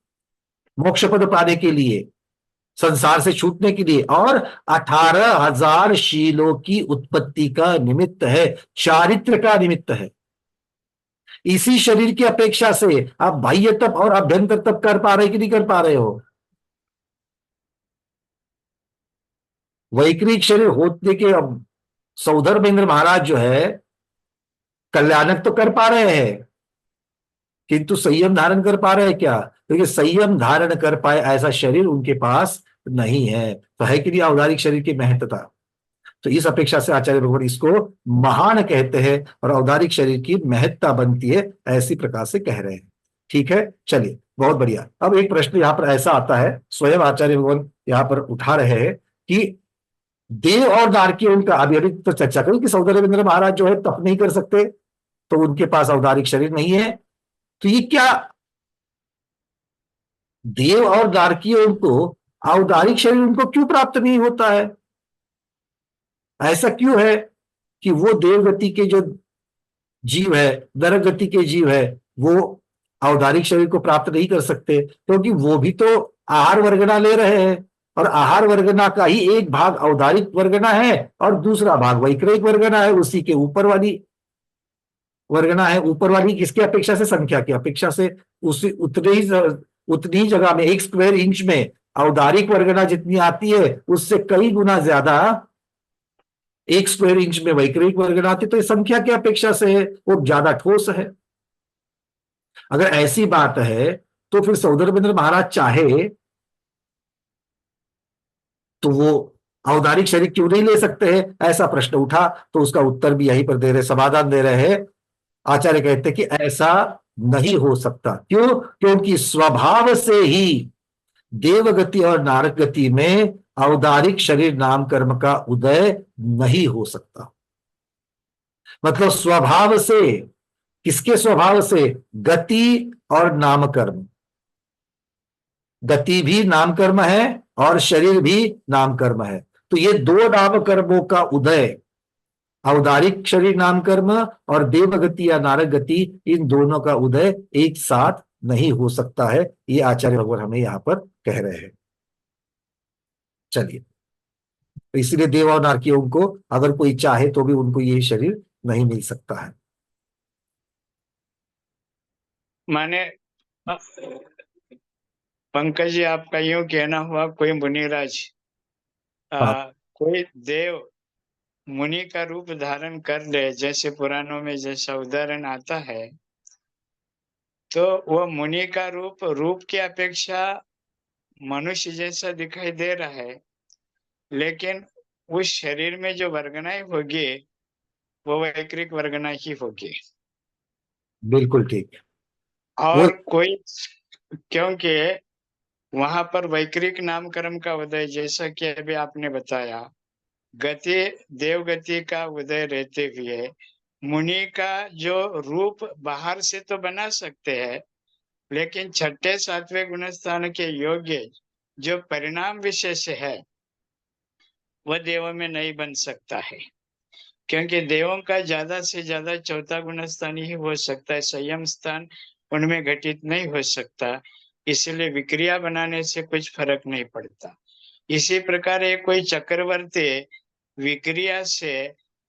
Speaker 1: मोक्ष पद पाने के लिए, संसार से छूटने के लिए, और 18,000 शीलों की उत्पत्ति का निमित्त है, चारित्र का निमित्त है। इसी शरीर की अपेक्षा से आप बाह्य तप और अभ्यंतर तप कर पा रहे कि नहीं कर पा रहे हो? वैक्रिक शरीर होते के अब सौधर्मेंद्र महाराज जो है कल्याणक तो कर पा रहे हैं, किंतु संयम धारण कर पा रहे हैं क्या? क्योंकि संयम धारण कर पाए ऐसा शरीर उनके पास नहीं है। तो है कि नहीं औदारिक शरीर की महत्ता। तो इस अपेक्षा से आचार्य भगवान इसको महान कहते हैं और औदारिक शरीर की महत्ता बनती है, ऐसी प्रकार से कह रहे हैं। ठीक है, चलिए बहुत बढ़िया। अब एक प्रश्न यहाँ पर ऐसा आता है, स्वयं आचार्य भगवान यहाँ पर उठा रहे हैं कि देव और नारकीयों का, अभी अभी तो चर्चा करी कि सौंदर्येंद्र महाराज जो है तप नहीं कर सकते, तो उनके पास औदारिक शरीर नहीं है। तो ये क्या देव और नारकीयों को औदारिक शरीर उनको क्यों प्राप्त नहीं होता है? ऐसा क्यों है कि वो देवगति के जो जीव है, नरक गति के जीव है, वो औदारिक शरीर को प्राप्त नहीं कर सकते? क्योंकि वो भी तो आहार वर्गना ले रहे हैं, और आहार वर्गना का ही एक भाग औदारिक वर्गना है और दूसरा भाग वैक्रयिक वर्गना है, उसी के ऊपर वाली वर्गना है। ऊपर वाली किसके अपेक्षा से? संख्या की अपेक्षा से। उसी उतनी ही जगह में 1 स्क्वायर इंच में औदारिक वर्गना जितनी आती है उससे कई गुना ज्यादा 1 स्क्वायर इंच में वैक्रयिक वर्गना आती है। तो ये संख्या की अपेक्षा से है, वो ज्यादा ठोस है। अगर ऐसी बात है तो फिर सौंदर्येंद्र महाराज चाहे तो वो औदारिक शरीर क्यों नहीं ले सकते हैं? ऐसा प्रश्न उठा, तो उसका उत्तर भी यहीं पर दे रहे, समाधान दे रहे हैं। आचार्य कहते हैं कि ऐसा नहीं हो सकता। क्यों? क्योंकि स्वभाव से ही देवगति और नारक गति में औदारिक शरीर नाम कर्म का उदय नहीं हो सकता। मतलब स्वभाव से, किसके स्वभाव से? गति और नाम कर्म। गति भी नाम कर्म है और शरीर भी नाम कर्म है। तो ये 2 नाम कर्मों का उदय, औदारिक शरीर नाम कर्म और देवगति या नारक गति, इन दोनों का उदय एक साथ नहीं हो सकता है। ये आचार्य भगवान हमें यहां पर कह रहे हैं। चलिए, तो इसलिए देव और नारकियों को अगर कोई चाहे तो भी उनको ये शरीर नहीं मिल सकता है।
Speaker 7: माने पंकज जी, आपका यूं कहना हुआ कोई मुनिराज कोई देव मुनि का रूप धारण कर ले, जैसे पुराणों में जैसा उदाहरण आता है, तो वो मुनि का रूप की अपेक्षा मनुष्य जैसा दिखाई दे रहा है, लेकिन उस शरीर में जो वर्गनाएं होगी वो वैक्रिक वर्गना ही होगी।
Speaker 1: बिल्कुल ठीक।
Speaker 7: और कोई, क्योंकि वहां पर वैक्रिक नाम कर्म का उदय, जैसा कि अभी आपने बताया, गति देवगति का उदय रहते हुए मुनि का जो रूप बाहर से तो बना सकते हैं, लेकिन 6ठे 7वें गुणस्थान के योग्य जो परिणाम विशेष है वह देवों में नहीं बन सकता है। क्योंकि देवों का ज्यादा से ज्यादा 4था गुणस्थान ही हो सकता है, संयम स्थान उनमें घटित नहीं हो सकता। इसलिए विक्रिया बनाने से कुछ फर्क नहीं पड़ता। इसी प्रकार एक कोई चक्रवर्ती विक्रिया से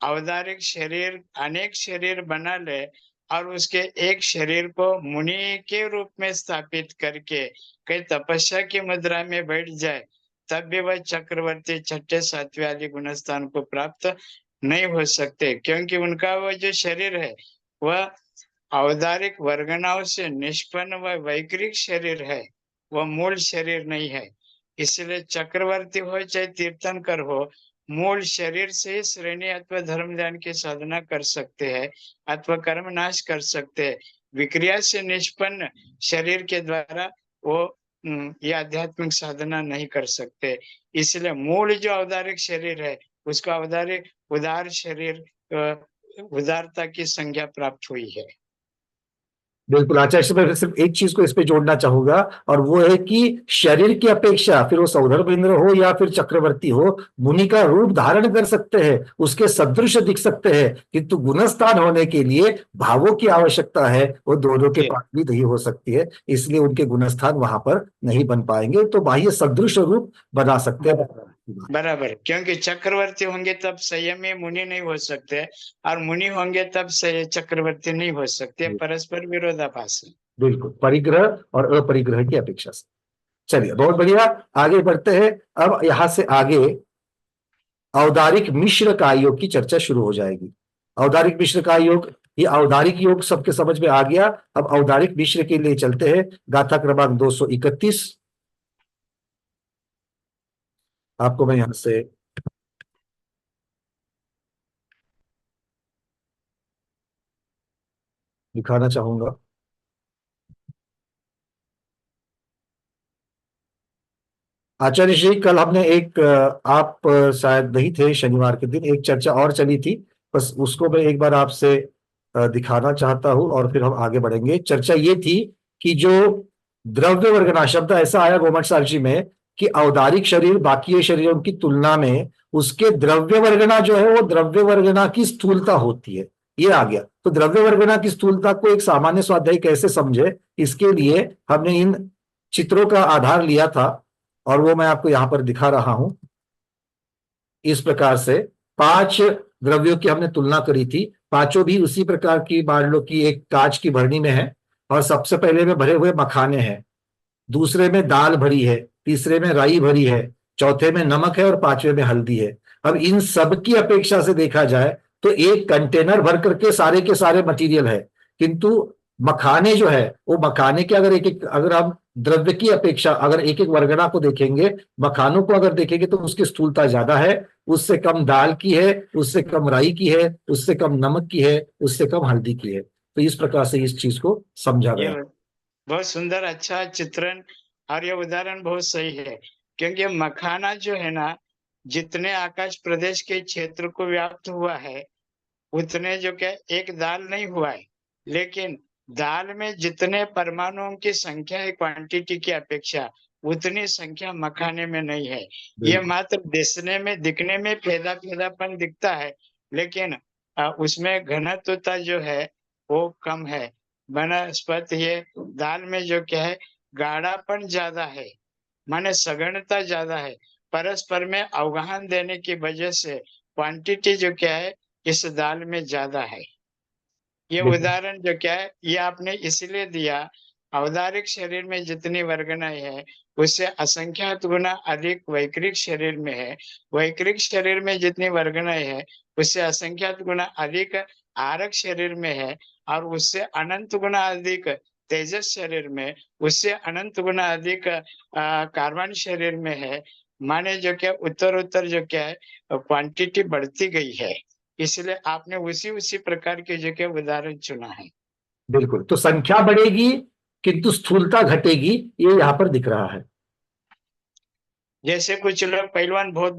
Speaker 7: औदारिक शरीर अनेक शरीर बना ले और उसके एक शरीर को मुनि के रूप में स्थापित करके कई तपस्या की मुद्रा में बैठ जाए, तब भी वह चक्रवर्ती 6ठे 7वें आदि गुणस्थान को प्राप्त नहीं हो सकते। क्योंकि उनका वह जो शरीर है वह औदारिक वर्गनाओं से निष्पन्न व वैक्रिक शरीर है, वह मूल शरीर नहीं है। इसलिए चक्रवर्ती हो चाहे तीर्थंकर हो, मूल शरीर से श्रेणी अथवा धर्म ध्यान की साधना कर सकते हैं अथवा कर्म नाश कर सकते हैं। विक्रिया से निष्पन्न शरीर के द्वारा वो ये आध्यात्मिक साधना नहीं कर सकते। इसलिए मूल जो औदारिक शरीर है उसका औदारिक उदार शरीर, उदारता की संज्ञा प्राप्त हुई है।
Speaker 1: बिल्कुल आचार्य, मैं सिर्फ एक चीज को इस पे जोड़ना चाहूंगा, और वो है कि शरीर की अपेक्षा, फिर वो सौंदर्येंद्र हो या फिर चक्रवर्ती हो, मुनि का रूप धारण कर सकते हैं, उसके सदृश दिख सकते हैं, किंतु गुणस्थान होने के लिए भावों की आवश्यकता है, वो दोनों के पास भी नहीं हो सकती है। इसलिए उनके गुणस्थान वहां पर नहीं बन पाएंगे, तो बाह्य सदृश रूप बना सकते हैं।
Speaker 7: बराबर, क्योंकि चक्रवर्ती होंगे तब संयमी मुनि नहीं हो सकते और मुनि होंगे तब चक्रवर्ती नहीं हो सकते, परस्पर विरोधाभास है।
Speaker 1: बिल्कुल, परिग्रह और अपरिग्रह की अपेक्षा से। चलिए बहुत बढ़िया, आगे बढ़ते हैं। अब यहां से आगे औदारिक मिश्र कार्यों की चर्चा शुरू हो जाएगी। औदारिक मिश्र का योग, ये औदारिक योग सबके समझ में आ गया। अब औदारिक मिश्र के लिए चलते हैं, गाथा क्रमांक 231। आपको मैं यहां से दिखाना चाहूंगा। आचार्य श्री, कल हमने एक आप शायद नहीं थे शनिवार के दिन, एक चर्चा और चली थी, बस उसको मैं एक बार आपसे दिखाना चाहता हूं और फिर हम आगे बढ़ेंगे। चर्चा ये थी कि जो द्रव्य वर्गना शब्द ऐसा आया गोमट साक्षी में कि औदारिक शरीर बाकी शरीरों की तुलना में उसके द्रव्य वर्गना जो है वो द्रव्य वर्गना की स्थूलता होती है, ये आ गया। तो द्रव्य वर्गना की स्थूलता को एक सामान्य स्वाध्याय कैसे समझे, इसके लिए हमने इन चित्रों का आधार लिया था और वो मैं आपको यहां पर दिखा रहा हूं। इस प्रकार से 5 द्रव्यों की हमने तुलना करी थी, पांचों भी उसी प्रकार की, मान लो कि एक कांच की भरनी में है और सबसे पहले में भरे हुए मखाने हैं, दूसरे में दाल भरी है, तीसरे में राई भरी है, चौथे में नमक है और पांचवे में हल्दी है। अब इन सब की अपेक्षा से देखा जाए तो एक कंटेनर भर करके सारे के सारे मटेरियल है, किंतु मखाने जो है वो मखाने के अगर अगर हम द्रव्य की अपेक्षा अगर एक एक वर्गना को देखेंगे, मखानों को अगर देखेंगे तो उसकी स्थूलता ज्यादा है, उससे कम दाल की है, उससे कम राई की है, उससे कम नमक की है, उससे कम हल्दी की है। तो इस प्रकार से इस चीज को समझा
Speaker 7: ये
Speaker 1: गया।
Speaker 7: बहुत सुंदर अच्छा चित्रण और ये उदाहरण बहुत सही है, क्योंकि मखाना जो है ना, जितने आकाश प्रदेश के क्षेत्र को व्याप्त हुआ है उतने जो क्या एक दाल नहीं हुआ है, लेकिन दाल में जितने परमाणुओं की संख्या है क्वांटिटी की अपेक्षा उतनी संख्या मखाने में नहीं है। ये मात्र दिखने में फेदापन दिखता है, लेकिन उसमें घनत्वता जो है वो कम है। बनस्पत ये दाल में जो क्या है गाढ़ापन ज्यादा है, माने सघनता ज्यादा है, परस्पर में अवगाहन देने की वजह से क्वांटिटी जो क्या है इस दाल में ज्यादा है। ये उदाहरण जो क्या है ये आपने इसलिए दिया, औदारिक शरीर में जितनी वर्गनाएं है उससे असंख्यात गुना अधिक वैकृत शरीर में है, वैकृत शरीर में जितनी वर्गनाएं है उससे असंख्यात गुना अधिक आरक शरीर में है, और उससे अनंत गुना अधिक तेजस शरीर में, उससे अनंत गुना अधिक कार्बन शरीर में है। माने जो क्या उत्तर जो क्या है क्वांटिटी बढ़ती गई है, इसलिए आपने उसी प्रकार के जो क्या उदाहरण चुना है।
Speaker 1: बिल्कुल, तो संख्या बढ़ेगी किंतु स्थूलता घटेगी, ये यहाँ पर दिख रहा है।
Speaker 7: जैसे कुछ लोग पहलवान बहुत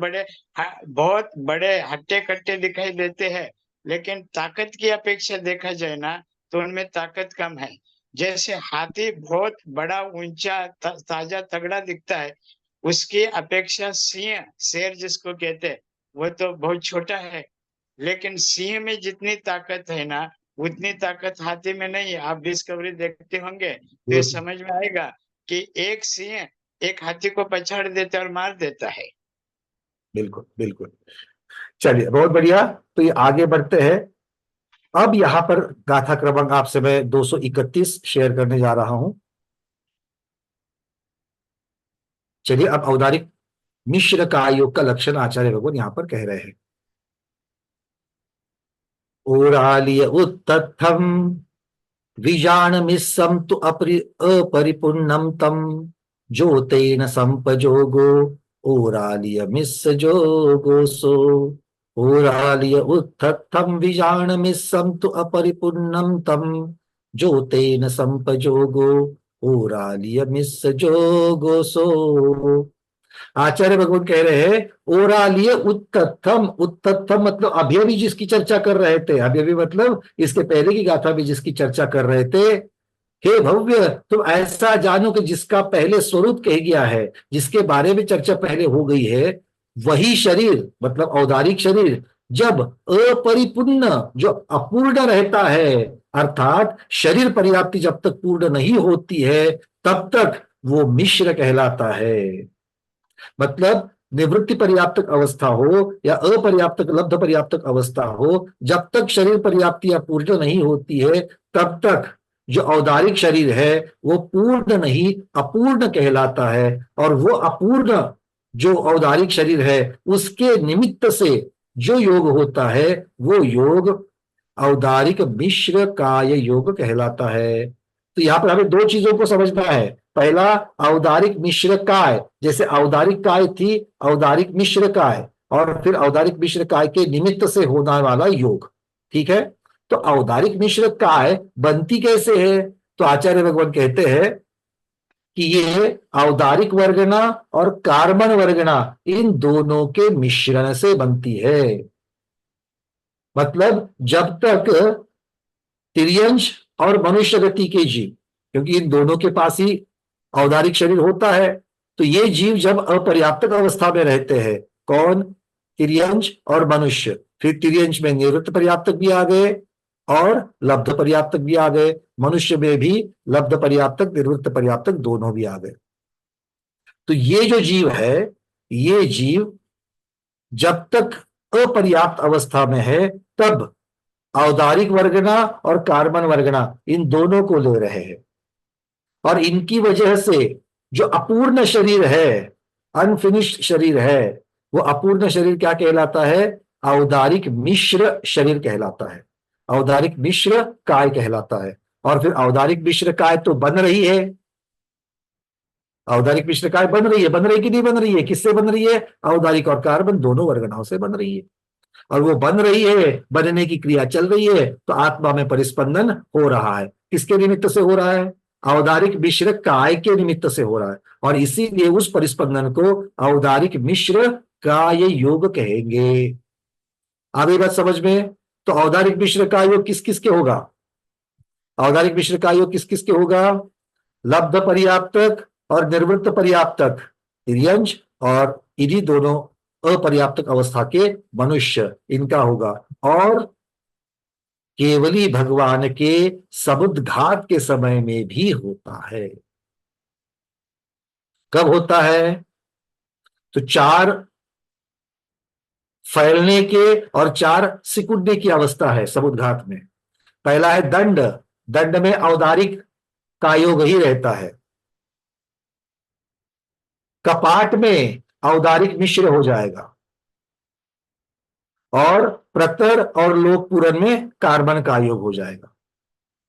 Speaker 7: बड़े हट्टे कट्टे दिखाई देते हैं, लेकिन ताकत की अपेक्षा देखा जाए ना तो उनमें ताकत कम है। जैसे हाथी बहुत बड़ा ऊंचा ताजा तगड़ा दिखता है, उसकी अपेक्षा सिंह शेर जिसको कहते हैं वो तो बहुत छोटा है, लेकिन सिंह में जितनी ताकत है ना उतनी ताकत हाथी में नहीं है। आप डिस्कवरी देखते होंगे तो ये समझ में आएगा कि एक सिंह एक हाथी को पछाड़ देता है और मार देता है।
Speaker 1: बिल्कुल बिल्कुल, चलिए बहुत बढ़िया। तो ये आगे बढ़ते हैं। अब यहाँ पर गाथा क्रमांक आपसे मैं 231 शेयर करने जा रहा हूं। चलिए, अब औदारिक मिश्र का योग का लक्षण आचार्य भगवान यहां पर कह रहे हैं। ओरालिय उत्तथम विजानमिस्सं तु अपरिपूर्णं तम ज्योतेन संपजोगो ओरालियमिस्सजोगोसो। ओरालिय उत्तथम विजानमिस्सं तु अपरिपूर्णं तम ज्योतेन संपजोगो ओरालियमिस्सजोगोसो। आचार्य भगवान कह रहे हैं ओरालिय उत्तथम, उत्तथम मतलब अभी अभी जिसकी चर्चा कर रहे थे, अभी अभी मतलब इसके पहले की गाथा भी जिसकी चर्चा कर रहे थे। हे भव्य, तुम ऐसा जानो कि जिसका पहले स्वरूप कह गया है, जिसके बारे में चर्चा पहले हो गई है, वही शरीर मतलब औदारिक शरीर जब अपरिपूर्ण जो अपूर्ण रहता है, अर्थात शरीर पर्याप्ति जब तक पूर्ण नहीं होती है तब तक वो मिश्र कहलाता है। मतलब निवृत्ति पर्याप्तक अवस्था हो या अपर्याप्तक लब्ध पर्याप्तक अवस्था हो, जब तक शरीर पर्याप्ति पूर्ण नहीं होती है तब तक जो औदारिक शरीर है वो पूर्ण नहीं अपूर्ण कहलाता है। और वो अपूर्ण जो औदारिक शरीर है उसके निमित्त से जो योग होता है वो योग औदारिक मिश्र काय योग कहलाता है। तो यहाँ पर हमें दो चीजों को समझना है। पहला, औदारिक मिश्र काय, जैसे औदारिक काय थी, औदारिक मिश्र काय, और फिर औदारिक मिश्र काय के निमित्त से होने वाला योग। ठीक है, तो औदारिक मिश्र काय बनती कैसे है? तो आचार्य भगवान कहते हैं कि ये औदारिक वर्गना और कार्बन वर्गना इन दोनों के मिश्रण से बनती है। मतलब जब तक तिर्यंश और मनुष्य गति के जीव, क्योंकि इन दोनों के पास ही औदारिक शरीर होता है, तो ये जीव जब अपर्याप्तक अवस्था में रहते हैं, कौन? तिर्यंश और मनुष्य। फिर तिर्यंश में निवृत्त पर्याप्तक भी आ गए और लब्ध पर्याप्तक भी आ गए, मनुष्य में भी लब्ध पर्याप्तक निवृत्त पर्याप्तक दोनों भी आ गए। तो ये जो जीव है, ये जीव जब तक अपर्याप्त अवस्था में है तब औदारिक वर्गना और कार्बन वर्गना इन दोनों को ले रहे हैं, और इनकी वजह से जो अपूर्ण शरीर है, अनफिनिश्ड शरीर है, वो अपूर्ण शरीर क्या कहलाता है? औदारिक मिश्र शरीर कहलाता है, औदारिक मिश्र काय कहलाता है। और फिर औदारिक मिश्र काय तो बन रही है, औदारिक मिश्र काय बन रही है कि नहीं बन रही है? किससे बन रही है? औदारिक और कार्बन दोनों वर्गनाओं से बन रही है, और वो बन रही है, बनने की क्रिया चल रही है, तो आत्मा में परिस्पंदन हो रहा है। किसके निमित्त से हो रहा है? औदारिक मिश्र काय के निमित्त से हो रहा है, और इसीलिए उस परिस्पंदन को औदारिक मिश्र काय योग कहेंगे। आगे बात समझ में? तो औदारिक मिश्र काय योग किस किस के होगा? औदारिक मिश्र काय योग किस किस के होगा? लब्ध पर्याप्तक और निर्वृत्त पर्याप्तक, तिर्यंश और इन्हीं दोनों अपर्याप्तक अवस्था के मनुष्य, इनका होगा। और केवली भगवान के समुद्घात के समय में भी होता है। कब होता है? तो 4 फैलने के और 4 सिकुड़ने की अवस्था है समुद्घात में। पहला है दंड, दंड में औदारिक का योग ही रहता है। कपाट में औदारिक मिश्र हो जाएगा, और प्रतर और लोक पूरन में कार्बन का योग हो जाएगा।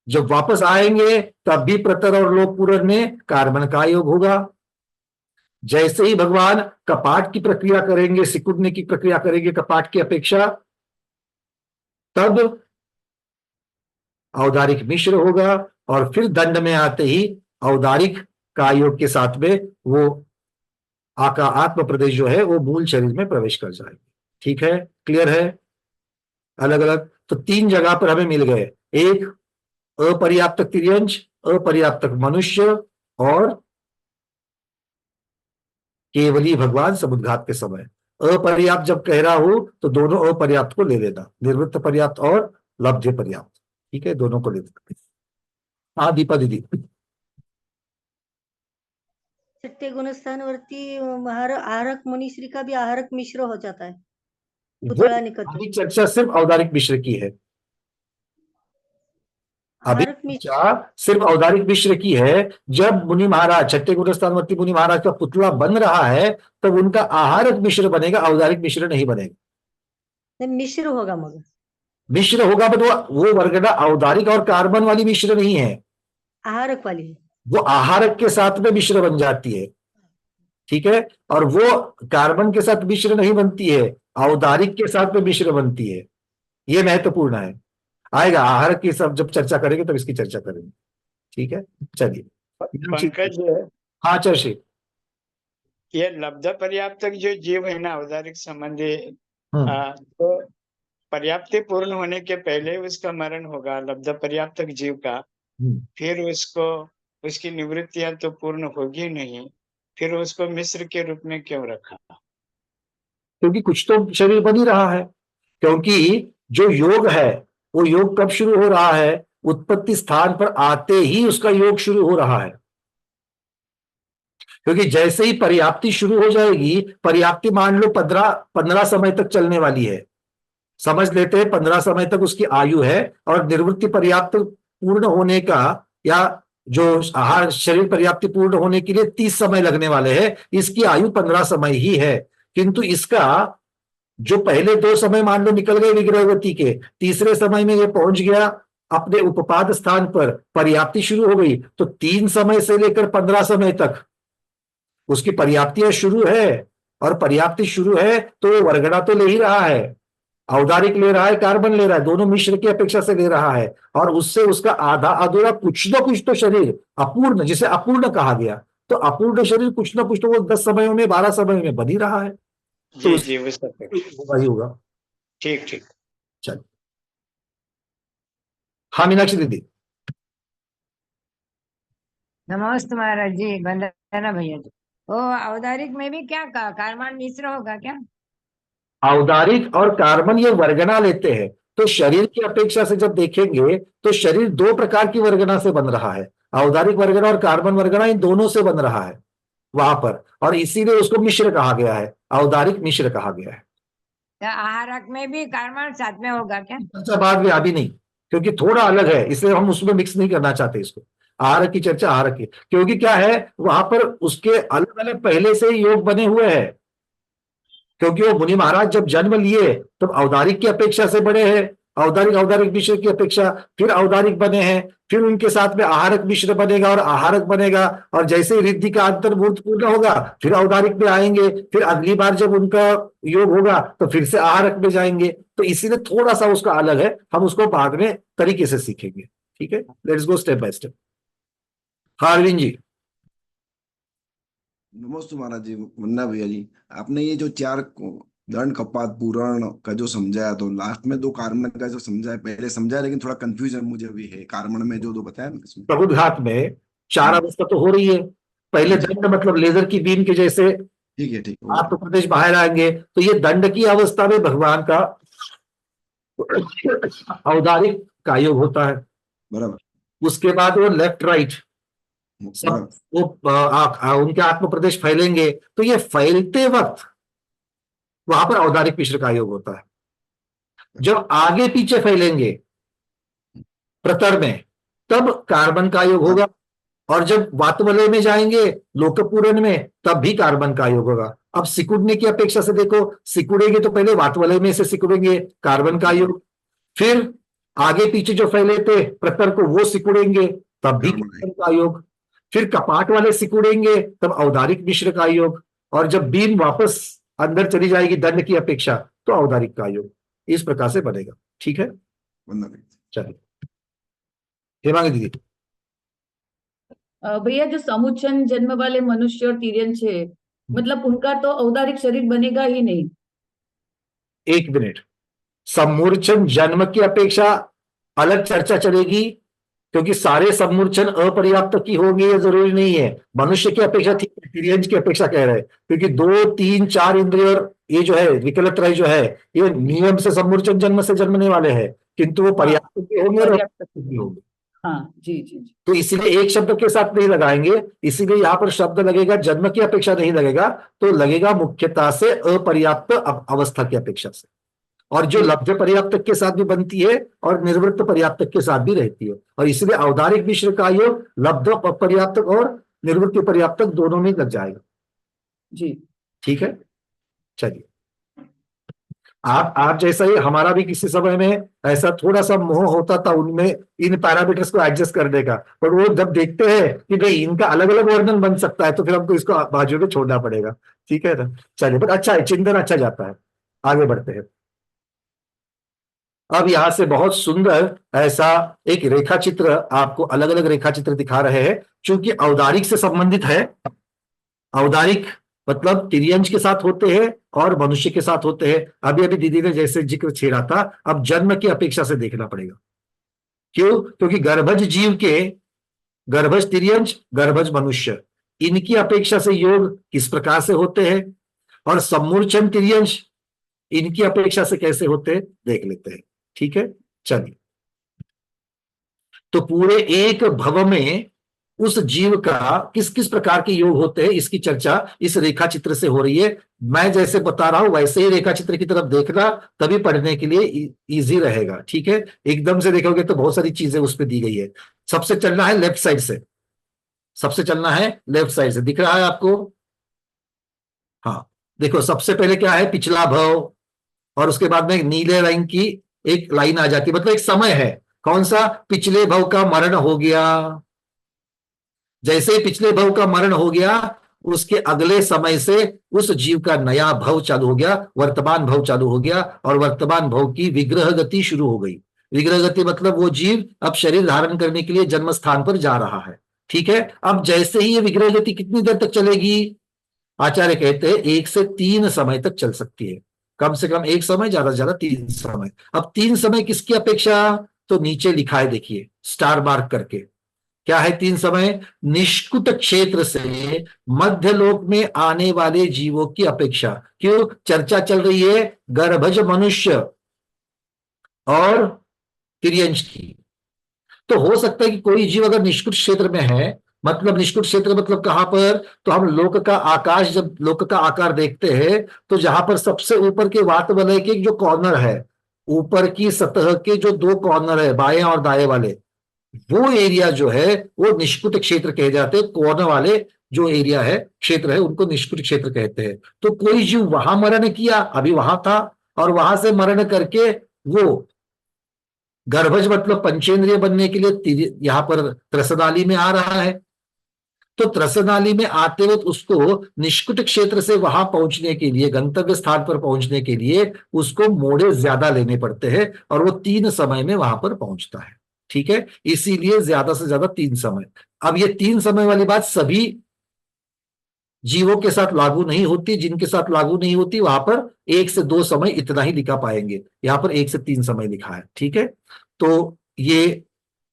Speaker 1: जब वापस आएंगे तब भी प्रतर और लोक पूरन में कार्बन का योग होगा। जैसे ही भगवान कपाट की प्रक्रिया करेंगे, सिकुड़ने की प्रक्रिया करेंगे कपाट की अपेक्षा, तब औदारिक मिश्र होगा, और फिर दंड में आते ही औदारिक का योग के साथ में वो आत्म प्रदेश जो है वो मूल शरीर में प्रवेश कर जाएगी। ठीक है, क्लियर है? अलग अलग तो 3 जगह पर हमें मिल गए, एक अपर्याप्तक तिर्यंश, अपर्याप्तक मनुष्य, और केवली भगवान समुद्घात के समय। अपर्याप्त जब कह रहा हूं तो दोनों अपर्याप्त को ले लेना, निर्वृत्त पर्याप्त और लब्ध पर्याप्त। ठीक है, दोनों को ले लेना। हाँ दीपा दीदी।
Speaker 9: छठे गुणस्थानवरती आहारक मनीश्री का भी आहारक मिश्र हो जाता है। पुतला निकट
Speaker 1: अभी चर्चा सिर्फ औदारिक मिश्र की है, अभी चर्चा सिर्फ औदारिक मिश्र की है। जब मुनि महाराज, छठे गुणस्थानवर्ती मुनि महाराज का पुतला बन रहा है, तब उनका आहारक मिश्र बनेगा, औदारिक मिश्र नहीं बनेगा।
Speaker 9: मिश्र होगा, मगर
Speaker 1: मिश्र होगा, बट वो वर्गना औदारिक और कार्बन वाली मिश्र नहीं है,
Speaker 9: आहारक वाली है। वो
Speaker 1: आहारक के साथ में मिश्र बन जाती है। ठीक है, और वो कार्बन के साथ मिश्र नहीं बनती है, औदारिक के साथ में मिश्र बनती है। ये महत्वपूर्ण है, आएगा आहारक की सब जब चर्चा करेंगे तब इसकी चर्चा करेंगे। ठीक है, चलिए।
Speaker 7: पंकज,
Speaker 1: हाँ चर्षी,
Speaker 7: ये लब्ध पर्याप्तक जो जीव है ना औदारिक संबंधी, तो पर्याप्ति पूर्ण होने के पहले उसका मरण होगा लब्ध पर्याप्तक जीव का, फिर उसको उसकी निवृत्तियां तो पूर्ण होगी नहीं, फिर उसको मिश्र के रूप में क्यों रखा?
Speaker 1: क्योंकि कुछ तो शरीर बन ही रहा है। क्योंकि जो योग है वो योग कब शुरू हो रहा है? उत्पत्ति स्थान पर आते ही उसका योग शुरू हो रहा है। क्योंकि जैसे ही पर्याप्ति शुरू हो जाएगी, पर्याप्ति मान लो 15 समय तक चलने वाली है, समझ लेते हैं 15 समय तक उसकी आयु है, और निवृत्ति पर्याप्त पूर्ण होने का या जो आहार शरीर पर्याप्ति पूर्ण होने के लिए 30 समय लगने वाले हैं, इसकी आयु 15 समय ही है। किंतु इसका जो पहले 2 समय मान लो निकल गए विग्रहवती के, तीसरे समय में ये पहुंच गया अपने उपपाद स्थान पर, पर्याप्ति शुरू हो गई, तो 3 समय से लेकर 15 समय तक उसकी पर्याप्तियां शुरू है, और पर्याप्ति शुरू है तो वो वर्गणा तो ले ही रहा है, औदारिक ले रहा है, कार्बन ले रहा है, दोनों मिश्र की अपेक्षा से ले रहा है, और उससे उसका आधा अधूरा कुछ ना कुछ तो शरीर अपूर्ण, जिसे अपूर्ण कहा गया, तो अपूर्ण शरीर कुछ ना कुछ तो वो 10 समयों में 12 समयों में बन ही रहा है, तो
Speaker 7: जी वो सब
Speaker 1: वही होगा।
Speaker 7: ठीक ठीक।
Speaker 1: चलिए, हाँ मीनाक्षी दीदी।
Speaker 10: नमस्ते महाराज जी, वंदना भैया जी। ओ औदारिक में भी क्या कार्बन मिश्र होगा क्या?
Speaker 1: औदारिक और कार्बन ये वर्गना लेते हैं, तो शरीर की अपेक्षा से जब देखेंगे तो शरीर 2 प्रकार की वर्गना से बन रहा है, औदारिक वर्गना और कार्बन वर्गना, इन दोनों से बन रहा है वहां पर, और इसीलिए उसको मिश्र कहा गया है, औदारिक मिश्र कहा गया है।
Speaker 10: तो आहारक में भी कार्बन साथ में होगा क्या?
Speaker 1: चर्चा बाद में, अभी नहीं, क्योंकि थोड़ा अलग है, इसलिए हम उसमें मिक्स नहीं करना चाहते इसको, आहारक की चर्चा आहारक की, क्योंकि क्या है वहां पर उसके अलग अलग पहले से ही योग बने हुए हैं, क्योंकि वो मुनि महाराज जब जन्म लिए तब औदारिक की अपेक्षा से बड़े हैं, औदारिक औदारिक मिश्र की अपेक्षा, फिर औदारिक बने हैं, फिर उनके साथ में आहारक मिश्र बनेगा और आहारक बनेगा, और जैसे ही रिद्धि का अंतर्भूत पूर्ण होगा फिर औदारिक में आएंगे, फिर अगली बार जब उनका योग होगा तो फिर से आहारक में जाएंगे, तो इसीलिए थोड़ा सा उसका अलग है, हम उसको बाद में तरीके से सीखेंगे। ठीक है, let's go step by step. हाँ अरविंद जी।
Speaker 11: नमस्ते महाराज जी, वंदना भैया जी। आपने ये जो 4 दंड कपात पूरण का जो समझाया, तो लास्ट में 2 कार्बन का जो समझाया, पहले समझाया लेकिन थोड़ा कंफ्यूजन मुझे भी है, कार्बन में जो बताया ना इसमें।
Speaker 1: प्रबुद्घात में 4 अवस्था तो हो रही है, पहले दंड मतलब लेजर की बीम के जैसे,
Speaker 11: ठीक है, ठीक है।
Speaker 1: आप तो प्रदेश बाहर आएंगे, तो ये दंड की अवस्था में भगवान का औदारिक का योग होता है,
Speaker 11: बराबर।
Speaker 1: उसके बाद वो लेफ्ट राइट सब वो उनके आत्म प्रदेश फैलेंगे, तो ये फैलते वक्त वहां पर औदारिक मिश्र का योग होता है। जब आगे पीछे फैलेंगे प्रतर में तब कार्बन का योग होगा, और जब वातवलय में जाएंगे लोकपूरण में तब भी कार्बन का योग होगा। अब सिकुड़ने की अपेक्षा से देखो, सिकुड़ेंगे तो पहले वातवलय में से सिकुड़ेंगे, कार्बन का योग, फिर आगे पीछे जो फैले थे प्रतर को वो सिकुड़ेंगे तब भी कार्बन का योग, फिर कपाट वाले सिकुड़ेंगे तब औदारिक मिश्र का योग, और जब बीम वापस अंदर चली जाएगी दंड की अपेक्षा तो औदारिक का योग, इस प्रकार से बनेगा। ठीक है, चलिए हेमांगी दीदी।
Speaker 2: भैया जो समुच्चन जन्म वाले मनुष्य और तिर्यंश है, मतलब उनका तो औदारिक शरीर बनेगा ही नहीं।
Speaker 1: 1 मिनट, सम्मूर्छन जन्म की अपेक्षा अलग चर्चा चलेगी, क्योंकि सारे सम्मूर्छन अपर्याप्त की होंगे ये जरूरी नहीं है, मनुष्य की अपेक्षा ठीक है, तिर्यंश की अपेक्षा कह रहे हैं, क्योंकि 2, 3, 4 इंद्रिय और ये जो है विकलत्रय जो है ये नियम से सम्मूर्छन जन्म से जन्मने वाले हैं, किंतु वो पर्याप्त भी होंगे और अपर्याप्त भी होंगे।
Speaker 2: हाँ जी जी जी।
Speaker 1: तो इसीलिए एक शब्द के साथ नहीं लगाएंगे, इसीलिए यहाँ पर शब्द लगेगा जन्म की अपेक्षा नहीं लगेगा, तो लगेगा मुख्यता से अपर्याप्त अवस्था की अपेक्षा से, और जो लब्ध पर्याप्त के साथ भी बनती है और निर्वृत्त पर्याप्त के साथ भी रहती है, और इसलिए औदारिक मिश्र का योग लब्ध पर्याप्त और निर्वृत्त पर्याप्त दोनों में लग जाएगा
Speaker 2: जी।
Speaker 1: ठीक है, चलिए आप जैसा ही हमारा भी किसी समय में ऐसा थोड़ा सा मोह होता था उनमें इन पैरामीटर्स को एडजस्ट करने का, पर वो जब देखते हैं कि नहीं इनका अलग अलग वर्णन बन सकता है तो फिर हमको इसको बाजू में छोड़ना पड़ेगा। ठीक है ना, चलिए, पर अच्छा है, चिंतन अच्छा जाता है। आगे बढ़ते हैं। अब यहां से बहुत सुंदर ऐसा एक रेखा चित्र, आपको अलग अलग रेखा चित्र दिखा रहे हैं, चूंकि औदारिक से संबंधित है। औदारिक मतलब तिर्यंश के साथ होते हैं और मनुष्य के साथ होते हैं। अभी अभी दीदी ने जैसे जिक्र छेड़ा था, अब जन्म की अपेक्षा से देखना पड़ेगा। क्यों? क्योंकि गर्भज जीव के, गर्भज तिर्यंश, गर्भज मनुष्य, इनकी अपेक्षा से योग किस प्रकार से होते हैं, और सम्मूर्छन तिर्यंश इनकी अपेक्षा से कैसे होते हैं देख लेते हैं। ठीक है, चलिए। तो पूरे एक भव में उस जीव का किस किस प्रकार के योग होते हैं इसकी चर्चा इस रेखा चित्र से हो रही है। मैं जैसे बता रहा हूं वैसे ही रेखा चित्र की तरफ देखना, तभी पढ़ने के लिए इजी रहेगा। ठीक है, एकदम से देखोगे तो बहुत सारी चीजें उस पर दी गई है। सबसे चलना है लेफ्ट साइड से, सबसे चलना है लेफ्ट साइड से। दिख रहा है आपको? हाँ, देखो सबसे पहले क्या है, पिछला भव, और उसके बाद में एक नीले रंग की एक लाइन आ जाती है, मतलब एक समय है। कौन सा? पिछले भव का मरण हो गया। जैसे ही पिछले भव का मरण हो गया, उसके अगले समय से उस जीव का नया भव चालू हो गया, वर्तमान भव चालू हो गया, और वर्तमान भव की विग्रह गति शुरू हो गई। विग्रह गति मतलब वो जीव अब शरीर धारण करने के लिए जन्म स्थान पर जा रहा है। ठीक है। अब जैसे ही ये विग्रह गति कितनी देर तक चलेगी? आचार्य कहते हैं 1 से 3 समय तक चल सकती है। कम से कम 1 समय, ज्यादा से ज्यादा 3 समय। अब 3 समय किसकी अपेक्षा? तो नीचे लिखा है, देखिए स्टार मार्क करके। क्या है 3 समय? निष्कुट क्षेत्र से मध्य लोक में आने वाले जीवों की अपेक्षा। क्यों? चर्चा चल रही है गर्भज मनुष्य और तिर्यंश की। तो हो सकता है कि कोई जीव अगर निष्कुट क्षेत्र में है, मतलब निष्कुट क्षेत्र मतलब कहां पर? तो हम लोक का आकाश, जब लोक का आकार देखते हैं तो जहां पर सबसे ऊपर के वातवलय के जो कॉर्नर है, ऊपर की सतह के जो 2 कॉर्नर है, बाएं और दाएं वाले, वो एरिया जो है वो निष्कुट क्षेत्र कहे जाते हैं। कॉर्नर वाले जो एरिया है, क्षेत्र है, उनको निष्कुट क्षेत्र कहते हैं। तो कोई जीव वहां मरण किया, अभी वहां था, और वहां से मरण करके वो गर्भज मतलब पंचेंद्रिय बनने के लिए यहां पर त्रसनाली में आ रहा है। तो त्रसनाली में आते वक्त उसको निष्कुट क्षेत्र से वहां पहुंचने के लिए, गंतव्य स्थान पर पहुंचने के लिए उसको मोड़े ज्यादा लेने पड़ते हैं, और वो 3 समय में वहां पर पहुंचता है। ठीक है, इसीलिए ज्यादा से ज्यादा 3 समय। अब ये 3 समय वाली बात सभी जीवों के साथ लागू नहीं होती। जिनके साथ लागू नहीं होती वहां पर 1 से 2 समय इतना ही लिखा पाएंगे। यहां पर 1 से 3 समय लिखा है। ठीक है, तो ये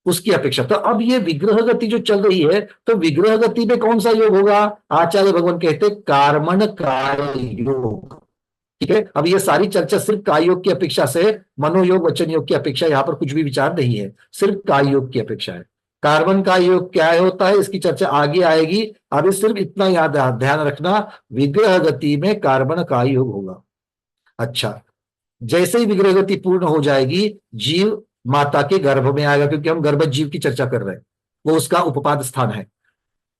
Speaker 1: उसकी अपेक्षा। तो अब ये विग्रह गति जो चल रही है, तो विग्रह गति में कौन सा योग होगा? आचार्य भगवान कहते हैं कार्मण काय योग। ठीक है, अब ये सारी चर्चा सिर्फ काय योग की अपेक्षा से, मनोयोग वचन योग की अपेक्षा यहां पर कुछ भी विचार नहीं है, सिर्फ काय योग की अपेक्षा है। कार्बन का योग क्या होता है इसकी चर्चा आगे आएगी। अभी सिर्फ इतना याद ध्यान रखना, विग्रह गति में कार्बन का योग होगा। अच्छा, जैसे ही विग्रह गति पूर्ण हो जाएगी, जीव माता के गर्भ में आएगा, क्योंकि हम गर्भज जीव की चर्चा कर रहे हैं, वो उसका उपपाद स्थान है।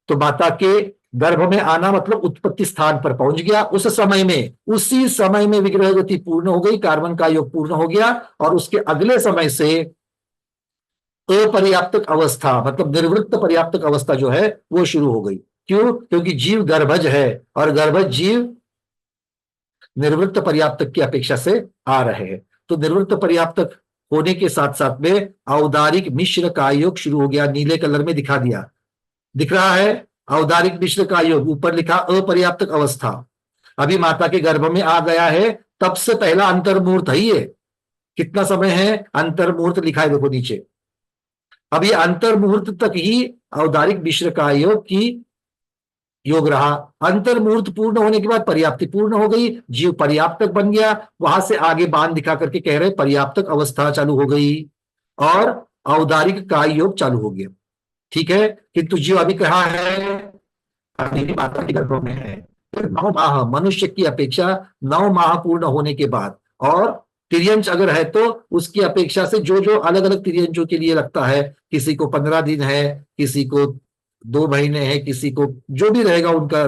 Speaker 1: तो माता के गर्भ में आना मतलब उत्पत्ति स्थान पर पहुंच गया। उस समय में, उसी समय में विग्रह गति पूर्ण हो गई, कार्बन का योग पूर्ण हो गया, और उसके अगले समय से अपर्याप्तक अवस्था मतलब निर्वृत्त पर्याप्तक अवस्था जो है वो शुरू हो गई। क्यों? क्योंकि जीव गर्भज है, और गर्भज जीव निर्वृत्त पर्याप्तक की अपेक्षा से आ रहे हैं। तो निर्वृत्त पर्याप्तक होने के साथ साथ में औदारिक मिश्र का योग शुरू हो गया। नीले कलर में दिखा दिया, दिख रहा है औदारिक मिश्र का योग, ऊपर लिखा अपर्याप्तक अवस्था। अभी माता के गर्भ में आ गया है, तब से पहला अंतर्मुहूर्त है ये। कितना समय है? अंतर्मुहूर्त लिखा है, देखो नीचे। अब ये अंतर्मुहूर्त तक ही औदारिक मिश्र का योग की योग रहा। अंतर्मुहूर्त पूर्ण होने के बाद पर्याप्ति पूर्ण हो गई, जीव पर्याप्तक बन गया। वहां से आगे बाण दिखा करके कह रहे पर्याप्तक अवस्था चालू हो गई और औदारिक काय योग चालू हो गया। ठीक है, किंतु जीव अभी कहाँ है? अभी भी माता के गर्भ में है। 9 माह मनुष्य की अपेक्षा 9 माह पूर्ण होने के बाद, और तिर्यंश अगर है तो उसकी अपेक्षा से जो जो अलग अलग तिर्यंशों के लिए लगता है, किसी को 15 दिन है, किसी को 2 महीने है, किसी को जो भी रहेगा उनका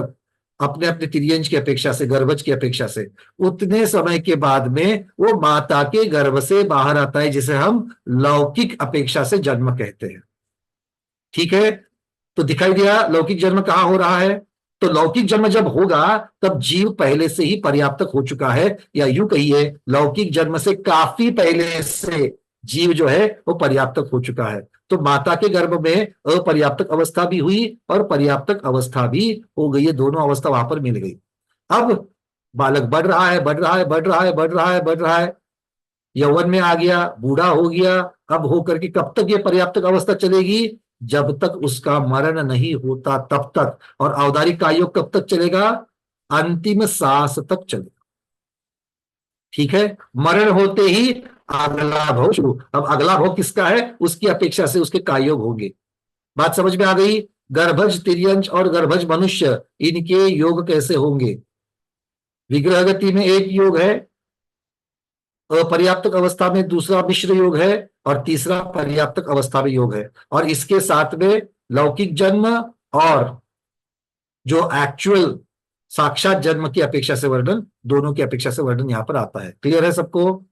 Speaker 1: अपने अपने तिर्यंश की अपेक्षा से, गर्भज की अपेक्षा से, उतने समय के बाद में वो माता के गर्भ से बाहर आता है, जिसे हम लौकिक अपेक्षा से जन्म कहते हैं। ठीक है, तो दिखाई दिया लौकिक जन्म कहाँ हो रहा है? तो लौकिक जन्म जब होगा तब जीव पहले से ही पर्याप्तक हो चुका है, या यूं कहिए लौकिक जन्म से काफी पहले से जीव जो है वो पर्याप्तक हो चुका है। तो माता के गर्भ में अपर्याप्तक अवस्था भी हुई और पर्याप्तक अवस्था भी हो गई है, दोनों अवस्था वहां पर मिल गई। अब बालक बढ़ रहा है, बढ़ रहा है, बढ़ रहा है, बढ़ रहा है, बढ़ रहा है, यौवन में आ गया, बूढ़ा हो गया। अब होकर के कब तक ये पर्याप्तक अवस्था चलेगी? जब तक उसका मरण नहीं होता तब तक। और औदारिक का योग कब तक चलेगा? अंतिम सांस तक चलेगा। ठीक है, मरण होते ही अगला भव शुरू। अब अगला भव किसका है? उसकी अपेक्षा से उसके कायोग होंगे। बात समझ में आ गई? गर्भज तिर्यंश और गर्भज मनुष्य, इनके योग कैसे होंगे? विग्रह गति में एक योग है, अपर्याप्तक अवस्था में दूसरा मिश्र योग है, और तीसरा पर्याप्तक अवस्था में योग है। और इसके साथ में लौकिक जन्म और जो एक्चुअल साक्षात जन्म की अपेक्षा से वर्णन, दोनों की अपेक्षा से वर्णन यहां पर आता है। क्लियर है सबको?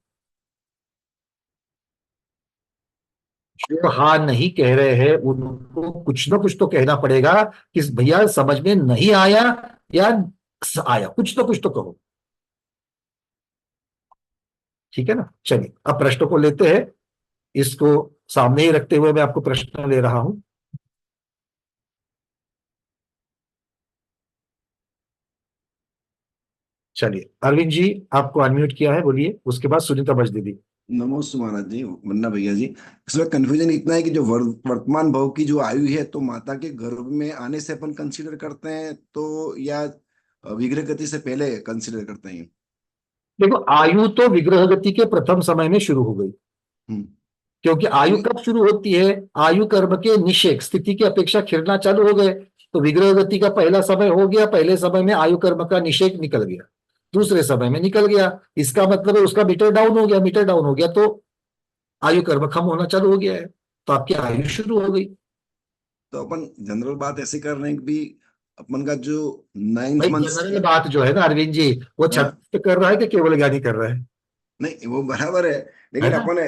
Speaker 1: जो हाँ नहीं कह रहे हैं उनको कुछ ना कुछ तो कहना पड़ेगा कि भैया समझ में नहीं आया या आया, कुछ तो कुछ तो कहो। ठीक है ना? चलिए अब प्रश्न को लेते हैं। इसको सामने ही रखते हुए मैं आपको प्रश्न ले रहा हूं। चलिए अरविंद जी, आपको अनम्यूट किया है, बोलिए। उसके बाद सुनीता बज दीदी।
Speaker 11: नमोस्तु महाराज जी, वन्ना भैया जी। इसमें कंफ्यूजन इतना है कि जो वर्तमान भव की जो आयु है तो माता के गर्भ में आने से अपन कंसीडर करते हैं तो, या विग्रह गति से पहले कंसीडर करते हैं?
Speaker 1: देखो, आयु तो विग्रह गति के प्रथम समय में शुरू हो गई,
Speaker 11: हम्म।
Speaker 1: क्योंकि आयु कब शुरू होती है? आयु कर्म के निषेक स्थिति की अपेक्षा खिरना चालू हो गए, तो विग्रह गति का पहला समय हो गया, पहले समय में आयु कर्म का निषेक निकल गया, दूसरे समय में निकल गया, इसका मतलब है उसका मीटर डाउन हो गया, मीटर डाउन हो गया तो आयु कर्म कम होना चालू हो गया है, तो आपकी आयु शुरू हो गई।
Speaker 11: तो अपन जनरल बात ऐसे कर रहे हैं कि भी अपन का जो 9th
Speaker 1: भाई
Speaker 11: मंथ,
Speaker 1: जनरल बात जो है ना अरविंद जी, वो
Speaker 11: हाँ,
Speaker 1: 36 कर रहा है कि केवल ज्ञानी कर रहा है?
Speaker 11: नहीं वो बराबर है,
Speaker 1: है
Speaker 11: लेकिन
Speaker 1: ना?
Speaker 11: अपन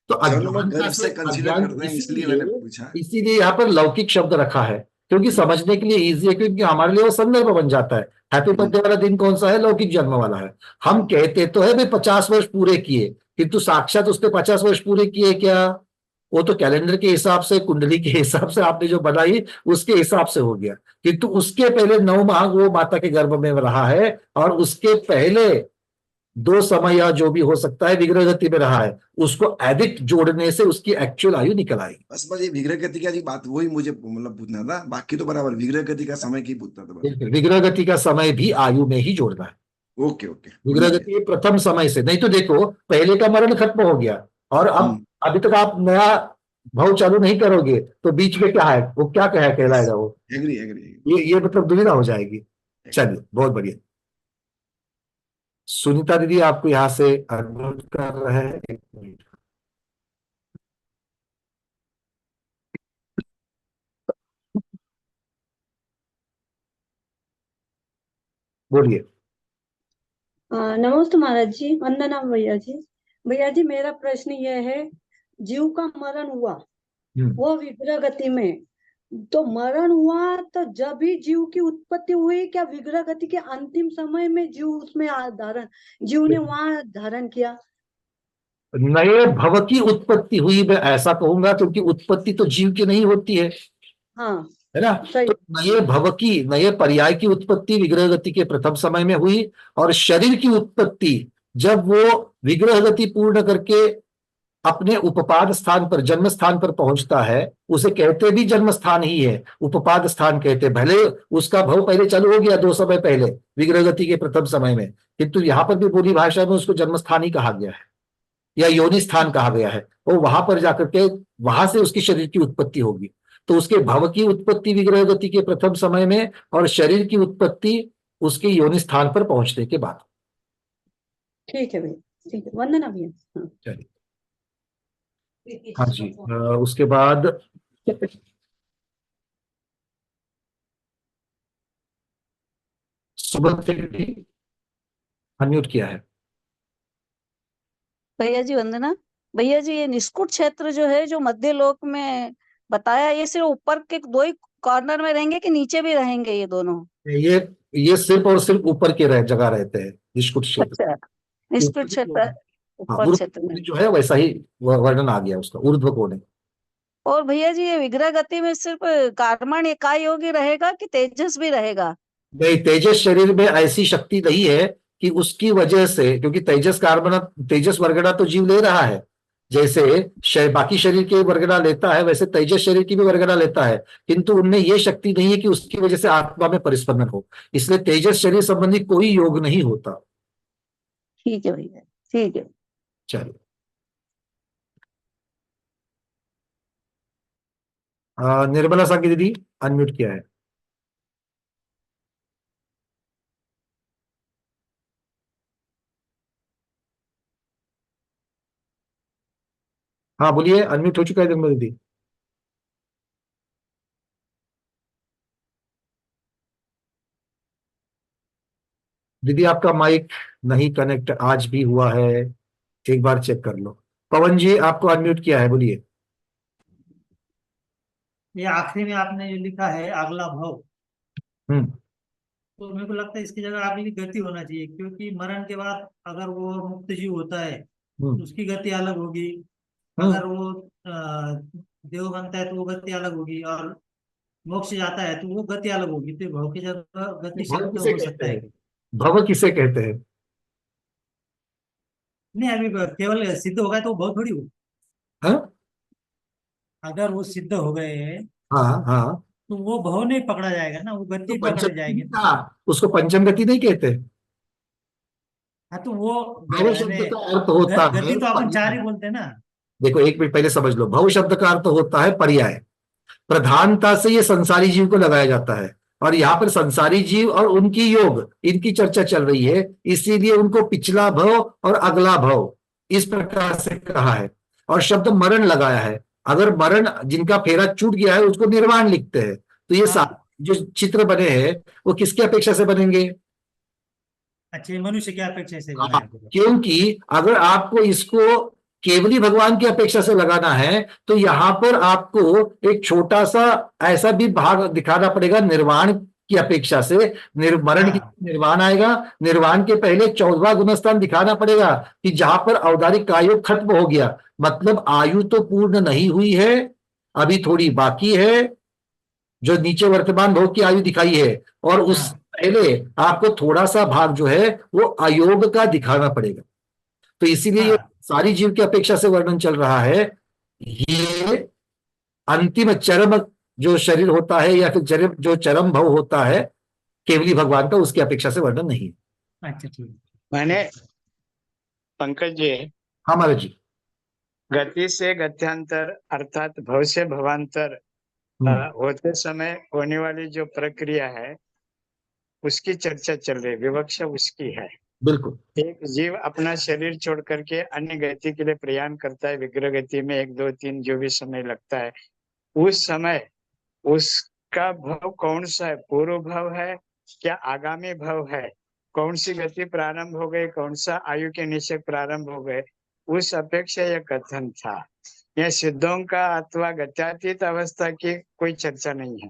Speaker 1: तो
Speaker 11: जन्म
Speaker 1: अज्ञानता
Speaker 11: गर्भ
Speaker 1: से
Speaker 11: से कंसीडर
Speaker 1: अज्ञान
Speaker 11: करते हैं, इसलिए मैंने पूछा।
Speaker 1: इसीलिए यहाँ पर लौकिक शब्द रखा है, क्योंकि समझने के लिए इजी है, क्योंकि हमारे लिए वो संदर्भ बन जाता है। हैप्पी बर्थडे वाला दिन कौन सा है? लौकिक जन्म वाला है। हम कहते तो है भाई 50 वर्ष पूरे किए, किंतु साक्षात उसने 50 वर्ष पूरे किए क्या? वो तो कैलेंडर के हिसाब से, कुंडली के हिसाब से आपने जो बनाई उसके हिसाब से हो गया, किंतु उसके पहले 9 माह वो माता के गर्भ में रहा है, और उसके पहले 2 समय या जो भी हो सकता है विग्रह गति में रहा है, उसको एडिट जोड़ने से उसकी एक्चुअल आयु निकल आई।
Speaker 11: बस ये विग्रह गति का जी बात वही मुझे मतलब पूछना था, बाकी तो बराबर विग्रह गति का समय की पूछना था बस।
Speaker 1: विग्रह गति का समय भी आयु में ही जोड़ना है।
Speaker 11: ओके ओके,
Speaker 1: विग्रह
Speaker 11: ठीक है।
Speaker 1: गति प्रथम समय से, नहीं तो देखो पहले का मरण खत्म हो गया, और अब अभी तक आप नया भाव चालू नहीं करोगे तो बीच में क्या है, वो क्या कहे कहलाएगा वो?
Speaker 11: Agree agree.
Speaker 1: ये मतलब दुविधा हो जाएगी। चलिए बहुत बढ़िया। सुनीता दीदी आपको यहाँ से अनम्यूट कर रहे हैं, 1 मिनट। बोलिए।
Speaker 9: नमस्ते महाराज जी, वंदना भैया जी। भैया जी मेरा प्रश्न ये है, जीव का मरण हुआ वो विग्रह गति में, तो मरण हुआ तो जब ही जीव की उत्पत्ति हुई, क्या विग्रह गति के अंतिम समय में जीव उसमें धारण, जीव ने वहां धारण किया?
Speaker 1: नए भव की उत्पत्ति हुई, मैं ऐसा कहूंगा, क्योंकि उत्पत्ति तो जीव की नहीं होती है
Speaker 9: हाँ
Speaker 1: है ना?
Speaker 9: सही।
Speaker 1: तो नए भव की, नए पर्याय की उत्पत्ति विग्रह गति के प्रथम समय में हुई, और शरीर की उत्पत्ति जब वो विग्रह गति पूर्ण करके अपने उपपाद स्थान पर, जन्म स्थान पर पहुंचता है, उसे कहते भी जन्म स्थान ही है, उपपाद स्थान कहते, भले उसका भव पहले चालू हो गया 2 समय पहले विग्रह गति के प्रथम समय में, किंतु यहां पर भी पूरी भाषा में उसको जन्म स्थान ही कहा गया है, या योनि स्थान कहा गया है। वो वहां पर जाकर के वहां से उसकी शरीर की उत्पत्ति होगी। तो उसके भव की उत्पत्ति विग्रह गति के प्रथम समय में, और शरीर की उत्पत्ति उसके योनि स्थान पर पहुंचने के बाद।
Speaker 9: ठीक है भैया, ठीक है, वंदना भैया। हाँ।
Speaker 1: चलिए, हाँ जी, उसके बाद सुबह अनम्यूट किया है।
Speaker 12: भैया जी वंदना। भैया जी ये निष्कुट क्षेत्र जो है, जो मध्य लोक में बताया, ये सिर्फ ऊपर के 2 ही कॉर्नर में रहेंगे कि नीचे भी रहेंगे ये दोनों?
Speaker 1: ये ये सिर्फ और सिर्फ ऊपर के जगह रहते हैं निष्कुट क्षेत्र।
Speaker 12: अच्छा, निष्कुट क्षेत्र
Speaker 1: हाँ,
Speaker 12: ऊपर क्षेत्र में।
Speaker 1: जो है वैसा ही वर्णन आ गया उसका, ऊर्ध्व कोण है।
Speaker 12: और भैया जी ये विग्रह गति में सिर्फ कार्बन इकाई योगी रहेगा कि तेजस भी रहेगा?
Speaker 1: नहीं, तेजस शरीर में ऐसी शक्ति नहीं है कि उसकी वजह से, क्योंकि तेजस कार्बन, तेजस वर्गड़ा तो जीव ले रहा है, जैसे बाकी शरीर के वर्गड़ा लेता है वैसे तेजस शरीर की भी वर्गड़ा लेता है, किंतु उनमें यह शक्ति नहीं है कि उसकी वजह से आत्मा में परिस्पंदन हो, इसलिए तेजस शरीर संबंधी कोई योग नहीं होता।
Speaker 12: ठीक है भैया, ठीक है।
Speaker 1: चलिए, निर्मला साकी दीदी अनम्यूट किया है। हाँ बोलिए, अनम्यूट हो चुका है निर्मला दीदी। दीदी आपका माइक नहीं कनेक्ट आज भी हुआ है, एक बार चेक कर लो। पवन जी आपको अनम्यूट किया है, बोलिए।
Speaker 13: ये आखिरी में आपने जो लिखा है अगला भाव,
Speaker 1: हम्म।
Speaker 13: तो मेरे को लगता है इसकी जगह आगे की गति होना चाहिए, क्योंकि मरण के बाद अगर वो मुक्त जीव होता है तो उसकी गति अलग होगी, अगर वो देव बनता है तो वो गति अलग होगी, और मोक्ष जाता है तो वो गति अलग होगी। तो भाव की जगह गति
Speaker 1: भव
Speaker 13: शब्द
Speaker 1: किसे
Speaker 13: हो
Speaker 1: कहते
Speaker 13: सकता है।
Speaker 1: हैं? भव किसे कहते हैं?
Speaker 13: नहीं, अभी केवल सिद्ध हो गए तो भाव थोड़ी हो।
Speaker 1: हाँ
Speaker 13: अगर वो सिद्ध हो गए
Speaker 1: हाँ हाँ।
Speaker 13: तो वो भाव नहीं पकड़ा जाएगा ना, वो
Speaker 1: तो
Speaker 13: गति
Speaker 1: पंचम
Speaker 13: पकड़ जाएगी ना।
Speaker 1: उसको पंचम गति नहीं कहते।
Speaker 13: हाँ तो वो
Speaker 1: भव शब्द का अर्थ होता
Speaker 13: गति
Speaker 1: है
Speaker 13: तो अपन चार
Speaker 1: पर्याय।
Speaker 13: ही बोलते हैं ना।
Speaker 1: देखो एक मिनट पहले समझ लो, भव शब्द का अर्थ होता है पर्याय। प्रधानता से ये संसारी जीव को लगाया जाता है, और यहाँ पर संसारी जीव और उनकी योग, इनकी चर्चा चल रही है, इसीलिए उनको पिछला भव और अगला भव इस प्रकार से कहा है, और शब्द मरण लगाया है। अगर मरण जिनका फेरा छूट गया है उसको निर्वाण लिखते हैं। तो ये जो चित्र बने हैं वो किसकी अपेक्षा से बनेंगे?
Speaker 13: अच्छा, ये मनुष्य की अपेक्षा से बना है।
Speaker 1: क्योंकि अगर आपको इसको केवली भगवान की अपेक्षा से लगाना है तो यहां पर आपको एक छोटा सा ऐसा भी भाग दिखाना पड़ेगा निर्वाण की अपेक्षा से। मरण की निर्वाण आएगा, निर्वाण के पहले 14वां गुणस्थान दिखाना पड़ेगा कि जहां पर औदारिक कायोग खत्म हो गया, मतलब आयु तो पूर्ण नहीं हुई है, अभी थोड़ी बाकी है, जो नीचे वर्तमान भोग की आयु दिखाई है, और उस पहले आपको थोड़ा सा भाग जो है वो अयोग का दिखाना पड़ेगा। तो इसीलिए ये सारी जीव की अपेक्षा से वर्णन चल रहा है। ये अंतिम चरम जो शरीर होता है या फिर जो चरम भव होता है केवली भगवान का, उसकी अपेक्षा से वर्णन नहीं है।
Speaker 13: अच्छा ठीक।
Speaker 7: मैंने पंकज जी,
Speaker 1: हाँ महाराज जी।
Speaker 7: गति से गत्यांतर अर्थात भव से भवांतर होते समय होने वाली जो प्रक्रिया है उसकी चर्चा चल रही है, विवक्षा उसकी है।
Speaker 1: बिल्कुल।
Speaker 7: एक जीव अपना शरीर छोड़ करके अन्य गति के लिए प्रयाण करता है, विग्रह गति में 1 2 3 जो भी समय लगता है, उस समय उसका भव कौन सा है? पूर्व भव है क्या आगामी भव है? कौन सी गति प्रारंभ हो गई, कौन सा आयु के निश्चय प्रारंभ हो गए, उस अपेक्षा यह कथन था। यह सिद्धों का अथवा गत्यातीत अवस्था की कोई चर्चा नहीं है।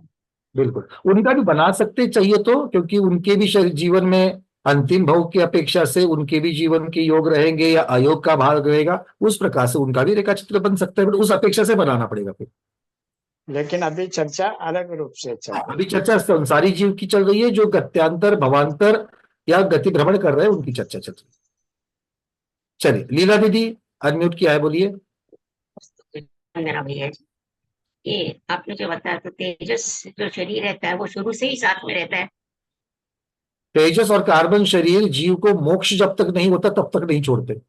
Speaker 1: बिल्कुल, उनका भी बना सकते चाहिए तो, क्योंकि उनके भी जीवन में अंतिम भव की अपेक्षा से उनके भी जीवन के योग रहेंगे या अयोग का भाग रहेगा, उस प्रकार से उनका भी रेखाचित्र बन सकता है, बट उस अपेक्षा से बनाना पड़ेगा फिर।
Speaker 7: लेकिन अभी चर्चा अलग रूप से चल रही है।
Speaker 1: अभी चर्चा संसारी जीव की चल रही है, जो गत्यांतर भवांतर या गति भ्रमण कर रहे हैं उनकी चर्चा चल रही है। चलिए लीला दीदी अनम्यूट किया है, बोलिए।
Speaker 14: मेरा भैया जी, ये आपने जो बताया तो तेजस जो शरीर रहता है वो शुरू से ही साथ में रहता है।
Speaker 1: तेजस और कार्बन शरीर जीव को मोक्ष जब तक नहीं होता तब तक नहीं छोड़ते।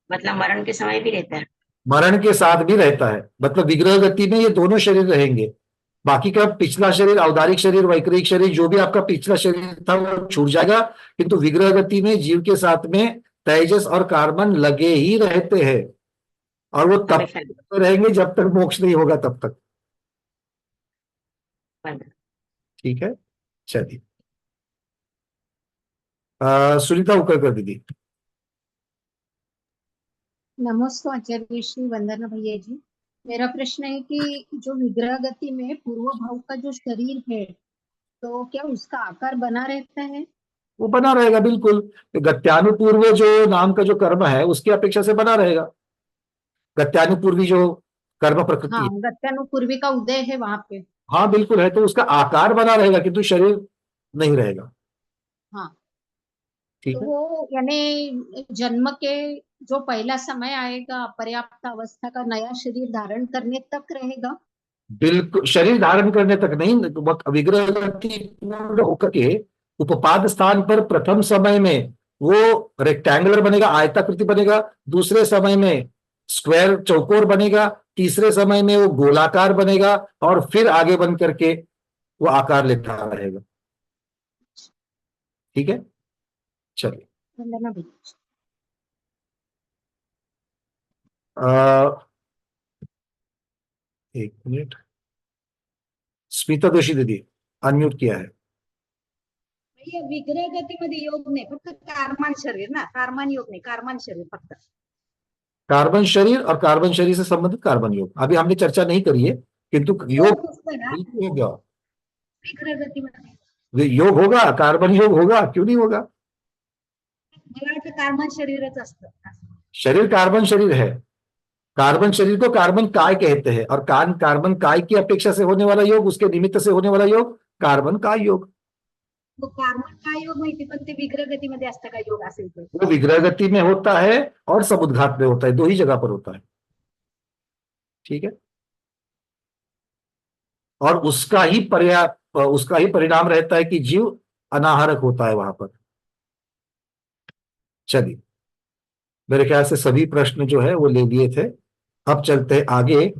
Speaker 14: मतलब मरण के समय भी रहता है।
Speaker 1: मरण के साथ भी रहता है, मतलब विग्रह गति में ये दोनों शरीर रहेंगे। बाकी का पिछला शरीर, औदारिक शरीर, वैकृतिक शरीर, जो भी आपका पिछला शरीर था वो छूट जाएगा, किंतु विग्रह गति में जीव के साथ में तेजस और कार्बन लगे ही रहते हैं, और वो तब तक रहेंगे जब तक मोक्ष नहीं होगा तब तक। ठीक है, चलिए सुनीता उकरकर दीदी।
Speaker 5: नमस्कार आचार्य श्री, वंदना भैया जी। मेरा प्रश्न है कि जो विग्रह गति में पूर्व भाव का जो शरीर है तो क्या उसका आकार बना रहता है?
Speaker 1: वो बना रहेगा बिल्कुल, गत्यानुपूर्व जो नाम का जो कर्म है उसकी अपेक्षा से बना रहेगा। गत्यानुपूर्वी जो कर्म प्रकृति
Speaker 5: हाँ,
Speaker 1: है,
Speaker 5: गत्यानुपूर्वी का उदय है वहां पे।
Speaker 1: हाँ बिल्कुल है, तो उसका आकार बना रहेगा किंतु शरीर नहीं रहेगा।
Speaker 5: हाँ,
Speaker 1: ठीक
Speaker 5: तो
Speaker 1: है।
Speaker 5: वो यानी जन्म के जो पहला समय आएगा पर्याप्त अवस्था का नया शरीर धारण करने तक रहेगा।
Speaker 1: बिल्कुल, शरीर धारण करने तक नहीं, विग्रह गति पूर्ण होकर के उपपाद स्थान पर प्रथम समय में वो रेक्टेंगुलर बनेगा, आयताकृति बनेगा, दूसरे समय में स्क्वायर चौकोर बनेगा, तीसरे समय में वो गोलाकार बनेगा, और फिर आगे बन करके वो आकार लेता रहेगा। ठीक है, चलिए एक मिनट, स्मिता दोषी दीदी अनम्यूट किया है।
Speaker 5: विग्रह गतीमध्ये योग नाही, फक्त कारमान शरीर ना, कारमान योग नाही, कारमान शरीर फक्त.
Speaker 1: कार्बन शरीर और कार्बन शरीर से संबंधित कार्बन योग अभी हमने चर्चा नहीं करी है, किंतु योग बिल्कुल होगा,
Speaker 5: विग्रह गतीमध्ये
Speaker 1: योग होगा, कार्बन योग होगा, क्यों नहीं होगा.
Speaker 5: मला वाटतं कारमान शरीरच असतं.
Speaker 1: शरीर कार्बन शरीर है, कार्बन शरीर को कार्बन काय कहते हैं, और कार्बन काय की अपेक्षा से होने वाला योग, उसके निमित्त से होने वाला योग कार्बन काय योग.
Speaker 5: तो कारमान काय योग माहिती, पण ते विग्रह गतीमध्ये असतं का योग असेल तर.
Speaker 1: वो विग्रह गति में होता है और समुद्घात में होता है, दो ही जगह पर होता है. ठीक है. और उसका ही परिणाम रहता है कि जीव अनाहारक होता है वहां पर. चलिए, मेरे ख्याल से सभी प्रश्न जो है वो ले लिए थे. अब चलते हैं आगे.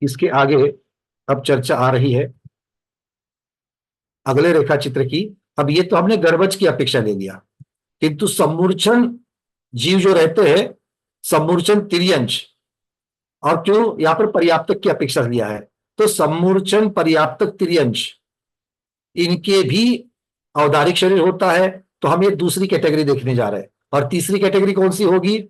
Speaker 1: इसके आगे अब चर्चा आ रही है अगले रेखा चित्र की. अब ये तो हमने गर्भज की अपेक्षा ले लिया, किंतु सम्मूर्छन जीव जो रहते हैं, सम्मूर्छन तिर्यंश, और क्यों यहां पर पर्याप्तक की अपेक्षा लिया है, तो सम्मूर्छन पर्याप्तक तिर्यंश इनके भी औदारिक शरीर होता है. तो हम ये दूसरी कैटेगरी देखने जा रहे हैं. और तीसरी कैटेगरी कौन सी होगी?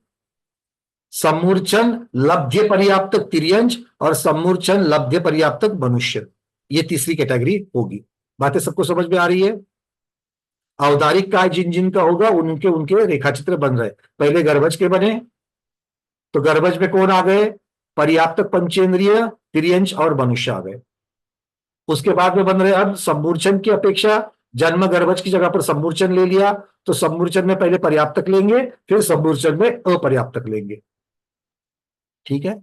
Speaker 1: सम्मूर्छन लब्ध्य पर्याप्तक तिर्यंश और सम्मूर्छन लब्ध्य पर्याप्तक मनुष्य, ये तीसरी कैटेगरी होगी. बातें सबको समझ में आ रही है? औदारिक काय जिन जिन का होगा उनके उनके रेखाचित्र बन रहे. पहले गर्भज के बने, तो गर्भज में कौन आ गए? पर्याप्तक पंचेंद्रिय, तिर्यंश और मनुष्य आ गए. उसके बाद में बन रहे अब सम्मूर्छन की अपेक्षा, जन्म गर्भज की जगह पर सम्मूर्छन ले लिया, तो सम्मूर्छन में पहले पर्याप्तक लेंगे, फिर सम्मूर्छन में अपर्याप्तक लेंगे. ठीक है.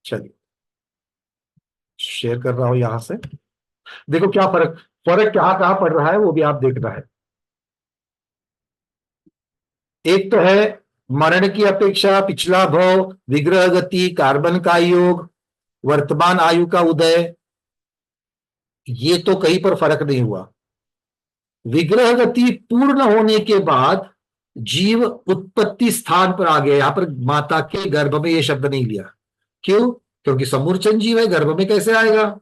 Speaker 1: चलिए, शेयर कर रहा हूं यहां से. देखो क्या फर्क कहां पड़ रहा है वो भी आप देखना है. एक तो है मरण की अपेक्षा, पिछला भव, विग्रह गति, कार्बन का योग, वर्तमान आयु का उदय, ये तो कहीं पर फर्क नहीं हुआ. विग्रह गति पूर्ण होने के बाद जीव उत्पत्ति स्थान पर आ गया. यहां पर माता के गर्भ में ये शब्द नहीं लिया. क्यों? क्योंकि सम्मूर्छन जीव है, गर्भ में कैसे आएगा,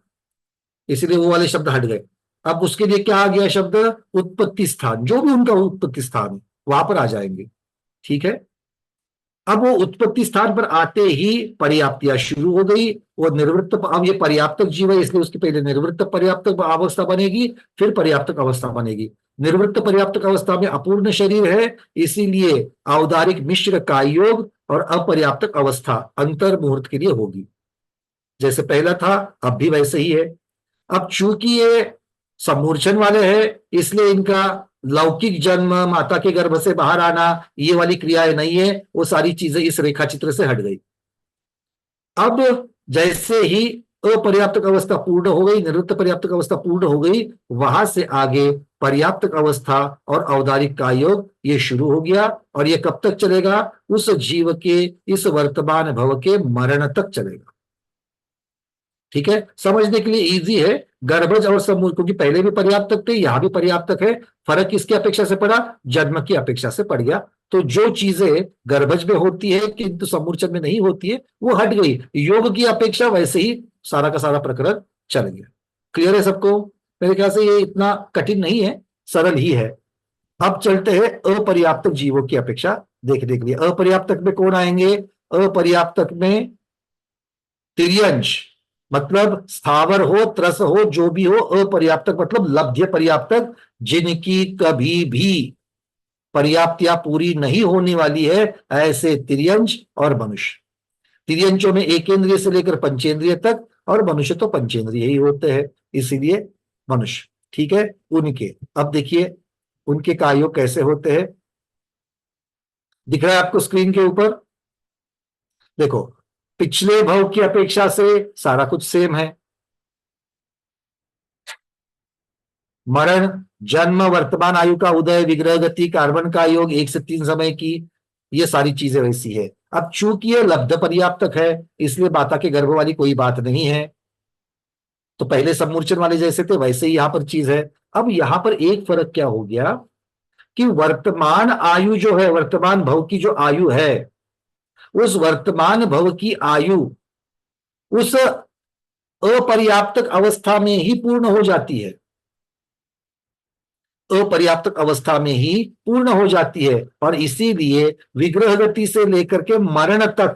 Speaker 1: इसलिए वो वाले शब्द हट गए. अब उसके लिए क्या आ गया शब्द? उत्पत्ति स्थान, जो भी उनका उत्पत्ति स्थान है वहां पर आ जाएंगे. ठीक है. अब वो उत्पत्ति स्थान पर आते ही पर्याप्तियां शुरू हो गई. वो निवृत्त, अब ये पर्याप्तक जीव है इसलिए उसकी पहले निवृत्त पर्याप्तक अवस्था बनेगी, फिर पर्याप्तक अवस्था बनेगी. निवृत्त पर्याप्तक अवस्था में अपूर्ण शरीर है, इसीलिए औदारिक मिश्र का योग और अपर्याप्तक अवस्था अंतर मुहूर्त के लिए होगी. जैसे पहला था अब भी वैसे ही है. अब चूंकि ये सम्मूर्छन वाले हैं, इसलिए इनका लौकिक जन्म, माता के गर्भ से बाहर आना, ये वाली क्रियाएं नहीं है. वो सारी चीजें इस रेखा चित्र से हट गई. अब जैसे ही अपर्याप्तक अवस्था पूर्ण हो गई, निवृत्त पर्याप्तक अवस्था पूर्ण हो गई, वहां से आगे पर्याप्तक अवस्था और औदारिक का योग ये शुरू हो गया. और ये कब तक चलेगा? उस जीव के इस वर्तमान भव के मरण तक चलेगा. ठीक है. समझने के लिए इजी है. गर्भज और सम्मूर्छन, क्योंकि पहले भी पर्याप्तक थे, यहां भी पर्याप्तक है. फर्क किसकी अपेक्षा से पड़ा? जन्म की अपेक्षा से पड़ गया. तो जो चीजें गर्भज में होती है किंतु सम्मूर्छन में नहीं होती है, वो हट गई. योग की अपेक्षा वैसे ही सारा का सारा प्रकरण चल गया. क्लियर है सबको? मेरे ख्याल से ये इतना कठिन नहीं है, सरल ही है. अब चलते हैं अपर्याप्तक जीवों की अपेक्षा देखने के लिए. अपर्याप्तक में कौन आएंगे? अपर्याप्तक में तिर्यंश, मतलब स्थावर हो, त्रस हो, जो भी हो. अपर्याप्तक मतलब लब्ध्य पर्याप्तक, जिनकी कभी भी पर्याप्तियां पूरी नहीं होने वाली है, ऐसे तिर्यंश और मनुष्य. तिर्यंशों में एकेंद्रिय से लेकर पंचेंद्रिय तक, और मनुष्य तो पंचेंद्रिय ही होते हैं, इसीलिए मनुष्य. ठीक है. उनके अब देखिए उनके का योग कैसे होते हैं. दिख रहा है आपको स्क्रीन के ऊपर? देखो, पिछले भव की अपेक्षा से सारा कुछ सेम है. मरण, जन्म, वर्तमान आयु का उदय, विग्रह गति, कार्बन का योग, 1 से 3 समय की, ये सारी चीजें वैसी है. अब चूंकि ये लब्ध पर्याप्तक है, इसलिए माता के गर्भ वाली कोई बात नहीं है. तो पहले सम्मूर्छन वाले जैसे थे वैसे ही यहां पर चीज है. अब यहां पर एक फर्क क्या हो गया कि वर्तमान आयु जो है, वर्तमान भव की जो आयु है, उस वर्तमान भव की आयु उस अपर्याप्तक अवस्था में ही पूर्ण हो जाती है, अपर्याप्तक अवस्था में ही पूर्ण हो जाती है। और इसीलिए विग्रह गति से लेकर के मरण तक,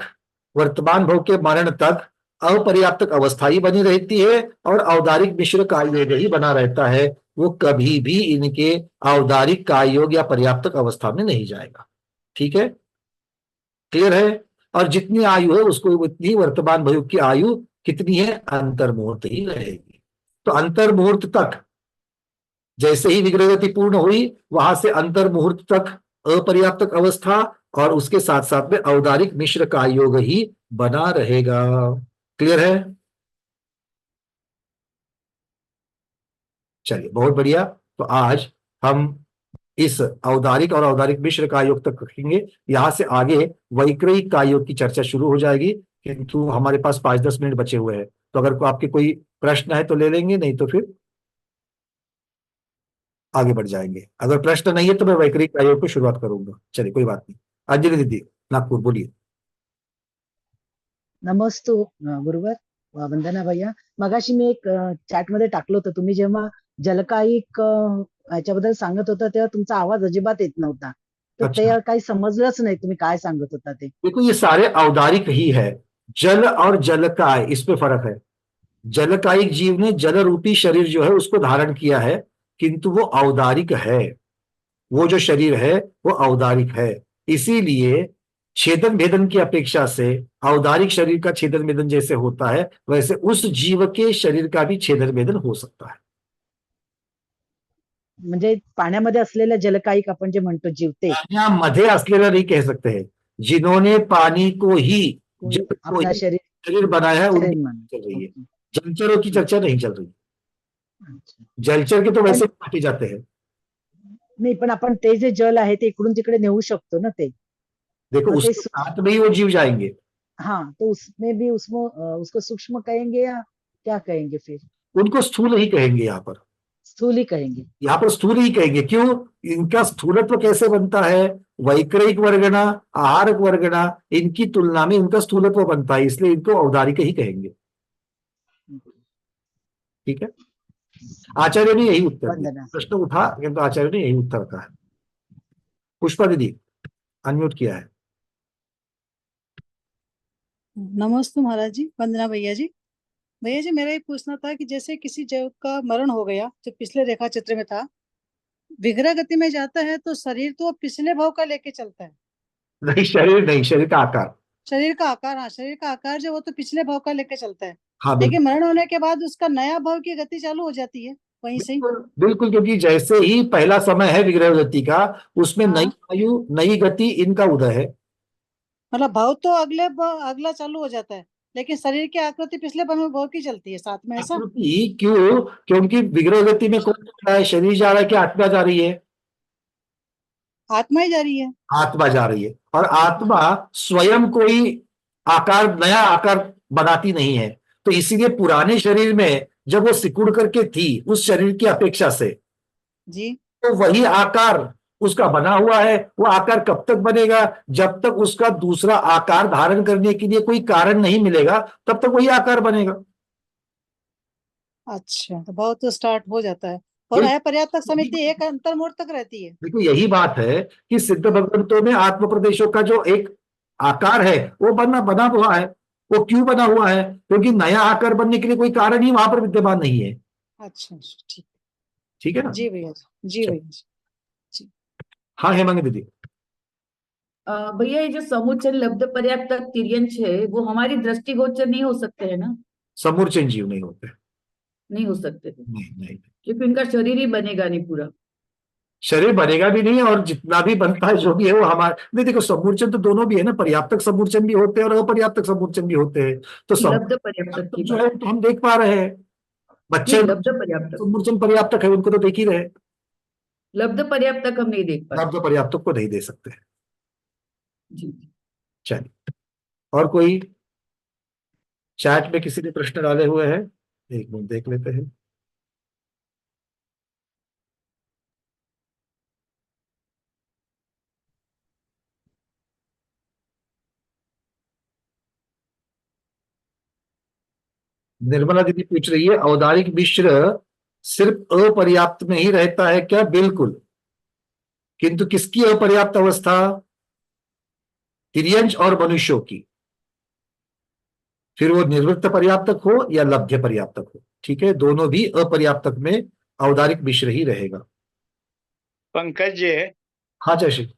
Speaker 1: वर्तमान भव के मरण तक अपर्याप्तक अवस्था ही बनी रहती है और औदारिक मिश्र कायोग ही बना रहता है। वो कभी भी इनके औदारिक कायोग या पर्याप्तक अवस्था में नहीं जाएगा। ठीक है, क्लियर है। और जितनी आयु है उसको उतनी वर्तमान भव की आयु कितनी है, अंतर्मुहूर्त ही रहेगी। तो अंतर्मुहूर्त तक, जैसे ही विग्रह गति पूर्ण हुई, वहां से अंतर्मुहूर्त तक अपर्याप्तक अवस्था और उसके साथ साथ में औदारिक मिश्र का योग ही बना रहेगा। क्लियर है? चलिए, बहुत बढ़िया। तो आज हम इस औदारिक और औदारिक मिश्र का योग तक रखेंगे। यहां से आगे वैक्रयिक का योग की चर्चा शुरू हो जाएगी, किंतु हमारे पास 5-10 मिनट बचे हुए हैं। तो अगर आपके कोई प्रश्न है तो ले लेंगे, नहीं तो फिर आगे बढ़ जाएंगे। अगर प्रश्न नहीं है तो मैं वैक्रयिक आयोग को शुरुआत करूंगा। चलिए, कोई बात नहीं। अंजलि दीदी, नागपुर, बोलिए।
Speaker 15: नमस्तो गुरुवर, वंदना भैया. मगाशी मी एक चॅट मध्ये टाकलं होतं, तुम्ही जेव्हा जलकायिक याच्याबद्दल सांगत होता तेव्हा तुमचा आवाज अजिबात येत नव्हता. तर ते
Speaker 1: अच्छा,
Speaker 15: काही समजलंच नाही तुम्ही काय सांगत होता ते.
Speaker 1: देखो ये सारे औदारिक ही है। जल और जलकाय, इस पे फर्क है। जलकायिक जीव ने जल रूपी शरीर जो है उसको धारण किया है, किंतु वो औदारिक है। वो जो शरीर है वो औदारिक है। इसीलिए छेदन भेदन की अपेक्षा से औदारिक शरीर का छेदन भेदन जैसे होता है, वैसे उस जीव के शरीर का भी छेदन भेदन हो सकता है।
Speaker 15: म्हणजे पाण्यामध्ये असलेल्या जलकायिक आपण जे म्हणतो जीव ते
Speaker 1: पाण्यामध्ये असलेला नहीं कह सकते हैं, जिन्होंने पानी को ही
Speaker 15: कोई
Speaker 1: जल को
Speaker 15: अपना
Speaker 1: ही
Speaker 15: शरीर
Speaker 1: शरीर बनाया है,
Speaker 15: शरीर
Speaker 1: उनकी
Speaker 15: मान.
Speaker 1: चल रही है।
Speaker 15: ओके.
Speaker 1: जलचरों की चर्चा नहीं चल रही।
Speaker 15: अच्छा.
Speaker 1: जलचर के तो
Speaker 15: पण
Speaker 1: वैसे काटे जाते हैं।
Speaker 15: नाही, पण आपण ते जे जल आहे ते इकडून तिकडे नेऊ शकतो ना ते.
Speaker 1: देखो
Speaker 15: मग ते
Speaker 1: उसके साथ में ही वो जीव जाएंगे।
Speaker 15: हाँ, तो उसमें भी उसको सूक्ष्म कहेंगे या क्या कहेंगे फिर?
Speaker 1: उनको स्थूल ही कहेंगे यहाँ पर।
Speaker 15: स्थूल ही कहेंगे.
Speaker 1: यहाँ पर स्थूल ही कहेंगे। क्यों? इनका स्थूलत्व कैसे बनता है? वैक्रयिक वर्गना, आहारक वर्गना, इनकी तुलना में इनका स्थूलत्व बनता है, इसलिए इनको औदारिक ही कहेंगे। ठीक है, आचार्य ने यही उत्तर दिया।
Speaker 15: वंदना.
Speaker 1: प्रश्न उठा किंतु आचार्य ने यही उत्तर कहा है। पुष्पा दीदी, अनम्यूट किया है।
Speaker 16: नमस्ते महाराज जी, वंदना भैया जी. भैया जी, मेरा ये पूछना था कि जैसे किसी जीव का मरण हो गया, जो पिछले रेखा चित्र में था, विग्रह गति में जाता है तो शरीर तो पिछले भाव का लेके चलता है.
Speaker 1: नहीं, शरीर नहीं, शरीर का आकार।
Speaker 16: शरीर का आकार, हाँ, शरीर का आकार जो वो तो पिछले भाव का लेके चलता है.
Speaker 1: हाँ,
Speaker 16: लेकिन
Speaker 1: बिल्कुल
Speaker 16: मरण होने के बाद उसका नया भाव की गति चालू हो जाती है वहीं से ही.
Speaker 1: बिल्कुल बिल्कुल, क्योंकि जैसे ही पहला समय है विग्रह गति का, उसमें नई
Speaker 16: हाँ,
Speaker 1: आयु, नई गति, इनका उदय है।
Speaker 16: मतलब भाव तो अगला चालू हो जाता है, लेकिन शरीर की आकृति पिछले भाव की चलती है साथ में, ऐसा.
Speaker 1: आकृति क्यों? क्योंकि विग्रह गति में कौन जा रहा है? शरीर जा रहा है कि आत्मा जा रही है?
Speaker 16: आत्मा ही जा रही है.
Speaker 1: आत्मा जा रही है। और आत्मा स्वयं कोई आकार, नया आकार बनाती नहीं है। तो इसीलिए पुराने शरीर में जब वो सिकुड़ करके थी उस शरीर की अपेक्षा से,
Speaker 16: जी.
Speaker 1: तो वही आकार उसका बना हुआ है। वो आकार कब तक बनेगा? जब तक उसका दूसरा आकार धारण करने के लिए कोई कारण नहीं मिलेगा, तब तक वही आकार बनेगा।
Speaker 16: अच्छा, तो भाव तो स्टार्ट हो जाता है और अपर्याप्तक समिति एक अंतर्मुहूर्त तक रहती है.
Speaker 1: देखो, यही बात है कि सिद्ध भगवंतों में आत्म प्रदेशों का जो एक आकार है वो बना हुआ है। वो क्यों बना हुआ है? क्योंकि नया आकार बनने के लिए कोई कारण ही वहां पर विद्यमान नहीं है।
Speaker 16: अच्छा, ठीक.
Speaker 1: ठीक है ना?
Speaker 16: जी भैया जी भैया जी.
Speaker 1: हाँ, हेमंग दीदी।
Speaker 2: भैया, ये जो समुच्चय लब्ध पर्याप्त तिर्यंश है वो हमारी दृष्टिगोचर नहीं हो सकते है ना?
Speaker 1: समूर्चन जीव नहीं होते।
Speaker 2: नहीं हो सकते थे,
Speaker 1: नहीं,
Speaker 2: क्योंकि उनका शरीर ही बनेगा नहीं पूरा.
Speaker 1: शरीर बनेगा भी नहीं, और जितना भी बनता है जो भी है वो हमारे नहीं। देखो, समूर्चन तो दोनों भी है ना, पर्याप्तक समूर्चन भी होते हैं और अपर्याप्तक समूर्चन भी होते हैं। तो
Speaker 2: लब्ध पर्याप्त की
Speaker 1: जो है तो हम देख पा रहे हैं। बच्चे
Speaker 2: लब्ध पर्याप्त,
Speaker 1: समूर्चन पर्याप्तक है, उनको तो देख ही रहे।
Speaker 2: लब्ध पर्याप्त हम नहीं देख पाते.
Speaker 1: लब्ध पर्याप्तक को नहीं दे सकते।
Speaker 2: जी.
Speaker 1: चलिए, और कोई चैट में किसी ने प्रश्न डाले हुए हैं? एक मिनट देख लेते हैं। निर्मला दीदी पूछ रही है औदारिक मिश्र सिर्फ अपर्याप्त में ही रहता है क्या? बिल्कुल, किंतु किसकी अपर्याप्त अवस्था? तिर्यंच और मनुष्यों की। फिर वो निर्वृत्त पर्याप्तक हो या लब्ध्य पर्याप्तक हो, ठीक है, दोनों भी अपर्याप्तक में औदारिक मिश्र ही रहेगा।
Speaker 7: पंकज जी,
Speaker 1: हाँ जयश्री।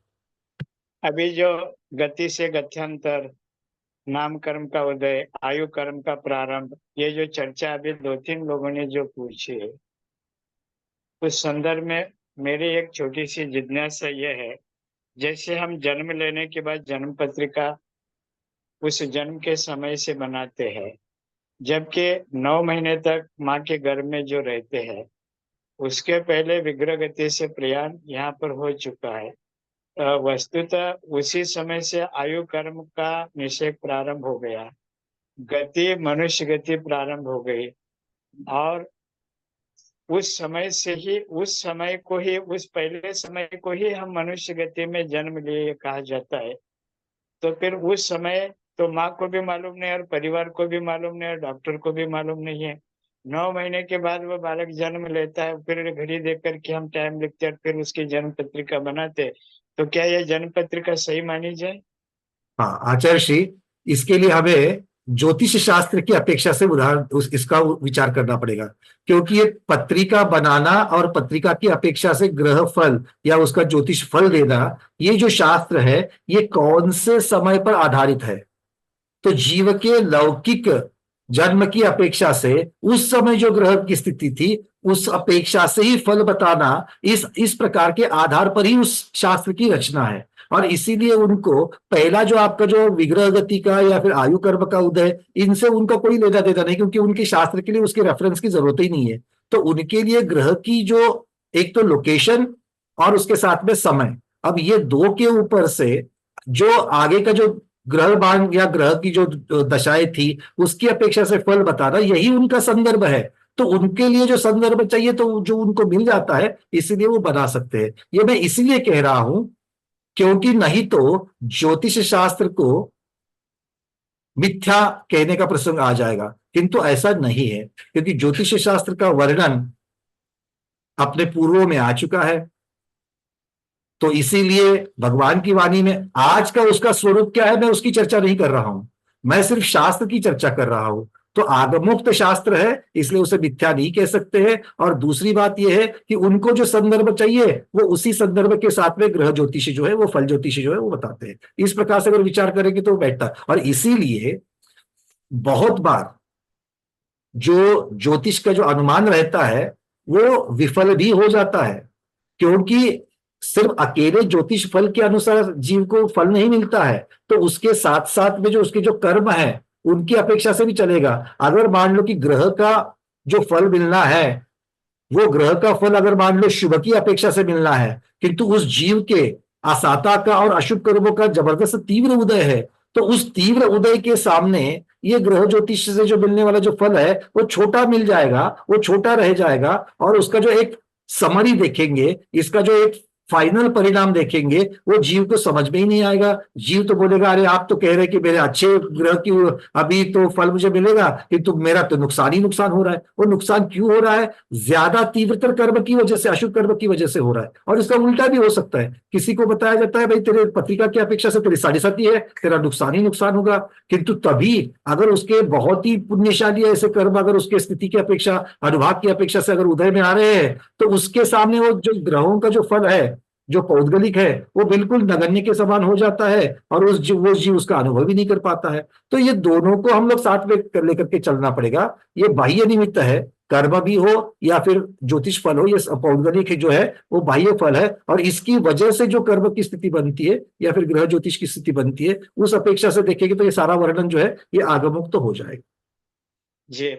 Speaker 7: अभी जो गति से गत्यांतर, नाम कर्म का उदय, आयु कर्म का प्रारंभ, ये जो चर्चा अभी 2-3 लोगों ने जो पूछी है, उस संदर्भ में मेरी एक छोटी सी जिज्ञासा यह है, जैसे हम जन्म लेने के बाद जन्म पत्रिका उस जन्म के समय से बनाते हैं, जबकि 9 महीने तक माँ के गर्भ में जो रहते हैं, उसके पहले विग्रह गति से प्रयाण यहाँ पर हो चुका है। वस्तुतः उसी समय से आयु कर्म का निषेध प्रारंभ हो गया, गति मनुष्य गति प्रारंभ हो गई, और उस समय से ही, उस समय को ही, उस पहले समय को ही हम मनुष्य गति में जन्म लिए कहा जाता है। तो फिर उस समय तो माँ को भी मालूम नहीं और परिवार को भी मालूम नहीं और डॉक्टर को भी मालूम नहीं है। 9 महीने के बाद वो बालक जन्म लेता है, फिर घड़ी देख करके हम टाइम लिखते हैं, फिर उसकी जन्म पत्रिका बनाते। तो क्या यह जन्म पत्रिका सही मानी जाए?
Speaker 1: हाँ आचार्य श्री, इसके लिए हमें ज्योतिष शास्त्र की अपेक्षा से इसका विचार करना पड़ेगा, क्योंकि ये पत्रिका बनाना और पत्रिका की अपेक्षा से ग्रह फल या उसका ज्योतिष फल देना, ये जो शास्त्र है ये कौन से समय पर आधारित है? तो जीव के लौकिक जन्म की अपेक्षा से उस समय जो ग्रह की स्थिति थी उस अपेक्षा से ही फल बताना, इस प्रकार के आधार पर ही उस शास्त्र की रचना है। और इसीलिए उनको पहला जो आपका जो विग्रह गति का या फिर आयु कर्म का उदय, इनसे उनका कोई लेना देना नहीं, क्योंकि उनके शास्त्र के लिए उसके रेफरेंस की जरूरत ही नहीं है। तो उनके लिए ग्रह की जो एक तो लोकेशन और उसके साथ में समय, अब ये दो के ऊपर से जो आगे का जो ग्रह बाण या ग्रह की जो दशाएं थी उसकी अपेक्षा से फल बताना, यही उनका संदर्भ है। तो उनके लिए जो संदर्भ चाहिए तो जो उनको मिल जाता है, इसीलिए वो बना सकते हैं। ये मैं इसलिए कह रहा हूं क्योंकि नहीं तो ज्योतिष शास्त्र को मिथ्या कहने का प्रसंग आ जाएगा, किंतु ऐसा नहीं है, क्योंकि ज्योतिष शास्त्र का वर्णन अपने पूर्वों में आ चुका है। तो इसीलिए भगवान की वाणी में आज का उसका स्वरूप क्या है, मैं उसकी चर्चा नहीं कर रहा हूं, मैं सिर्फ शास्त्र की चर्चा कर रहा हूं। तो आगमुक्त शास्त्र है, इसलिए उसे मिथ्या नहीं कह सकते हैं। और दूसरी बात यह है कि उनको जो संदर्भ चाहिए वो उसी संदर्भ के साथ में ग्रह ज्योतिषी जो है, वो फल ज्योतिषी जो है वो बताते हैं। इस प्रकार से अगर विचार करेंगे तो बैठता है। और इसीलिए बहुत बार जो ज्योतिष का जो अनुमान रहता है वो विफल भी हो जाता है, क्योंकि सिर्फ अकेले ज्योतिष फल के अनुसार जीव को फल नहीं मिलता है, तो उसके साथ साथ में जो उसके जो कर्म है उनकी अपेक्षा से भी चलेगा। अगर मान लो कि ग्रह का जो फल मिलना है, वो ग्रह का फल अगर मान लो शुभ की अपेक्षा से मिलना है, किंतु उस जीव के असाता का और अशुभ कर्मों का जबरदस्त तीव्र उदय है, तो उस तीव्र उदय के सामने ये ग्रह ज्योतिष से जो मिलने वाला जो फल है वो छोटा मिल जाएगा, वो छोटा रह जाएगा। और उसका जो एक समरी देखेंगे, इसका जो एक फाइनल परिणाम देखेंगे, वो जीव को समझ में ही नहीं आएगा। जीव तो बोलेगा अरे आप तो कह रहे कि मेरे अच्छे ग्रह की अभी तो फल मुझे मिलेगा, किंतु मेरा तो नुकसान ही नुकसान हो रहा है। वो नुकसान क्यों हो रहा है? ज्यादा तीव्रतर कर्म की वजह से, अशुभ कर्म की वजह से हो रहा है। और इसका उल्टा भी हो सकता है, किसी को बताया जाता है भाई तेरे पत्रिका की अपेक्षा से तेरी साढ़े साथी है, तेरा नुकसान ही नुकसान होगा। किंतु तभी अगर उसके बहुत ही पुण्यशाली ऐसे कर्म अगर उसके स्थिति की अपेक्षा, अनुभाग की अपेक्षा से अगर उदय में आ रहे हैं, तो उसके सामने वो जो ग्रहों का जो फल है, जो पौद्गलिक है, वो बिल्कुल नगण्य के समान हो जाता है, और वो जीव उसका अनुभव भी नहीं कर पाता है। तो ये दोनों को हम लोग साथ में लेकर के चलना पड़ेगा। ये बाह्य निमित्त है, कर्म भी हो या फिर ज्योतिष फल हो, ये पौद्गलिक जो है वो बाह्य फल है, और इसकी वजह से जो कर्म की स्थिति बनती है या फिर ग्रह ज्योतिष की स्थिति बनती है, उस अपेक्षा से देखेंगे तो ये सारा वर्णन जो है ये आगमुक्त तो हो जाएगा।
Speaker 7: जी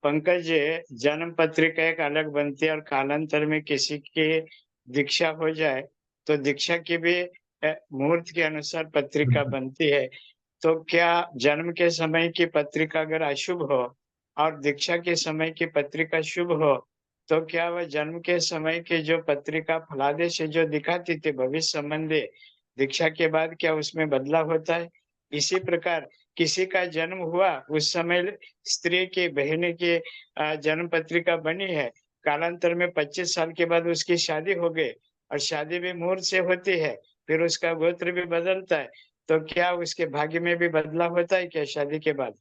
Speaker 7: पंकज जी, जन्म पत्रिका एक अलग बनती है, और कालांतर में किसी की दीक्षा हो जाए तो दीक्षा की भी मुहूर्त के अनुसार पत्रिका बनती है। तो क्या जन्म के समय की पत्रिका अगर अशुभ हो और दीक्षा के समय की पत्रिका शुभ हो, तो क्या वह जन्म के समय की जो पत्रिका फलादेश जो दिखाती थी भविष्य संबंधी, दीक्षा के बाद क्या उसमें बदलाव होता है? इसी प्रकार किसी का जन्म हुआ, उस समय स्त्री की बहन की जन्म पत्रिका बनी है, कालांतर में 25 साल के बाद उसकी शादी हो गई और शादी भी मुहूर्त से होती है, फिर उसका गोत्र भी बदलता है, तो क्या उसके भाग्य में भी बदलाव होता है क्या शादी के बाद?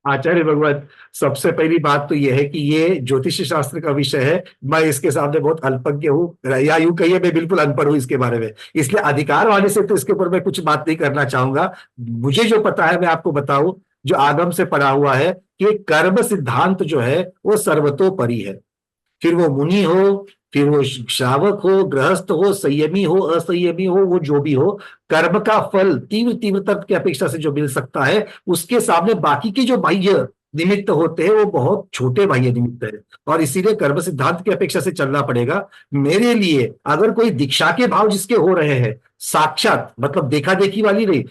Speaker 1: आचार्य भगवत, सबसे पहली बात तो यह है कि ये ज्योतिष शास्त्र का विषय है। मैं इसके सामने बहुत अल्पज्ञ हूँ, या यूं कहिए मैं बिल्कुल अनपढ़ हूँ इसके बारे में, इसलिए अधिकार वाले से तो इसके ऊपर मैं कुछ बात नहीं करना चाहूंगा। मुझे जो पता है मैं आपको बताऊं, जो आगम से पढ़ा हुआ है कि कर्म सिद्धांत जो है वो सर्वतोपरि है। फिर वो मुनि हो, फिर वो श्रावक हो, गृहस्थ हो, संयमी हो, असंयमी हो, वो जो भी हो, कर्म का फल तीव्र तीव्रता की अपेक्षा से जो मिल सकता है, उसके सामने बाकी के जो बाह्य निमित्त होते हैं वो बहुत छोटे बाह्य निमित्त है, और इसीलिए कर्म सिद्धांत की अपेक्षा से चलना पड़ेगा। मेरे लिए अगर कोई दीक्षा के भाव जिसके हो रहे हैं, साक्षात मतलब देखा देखी वाली नहीं,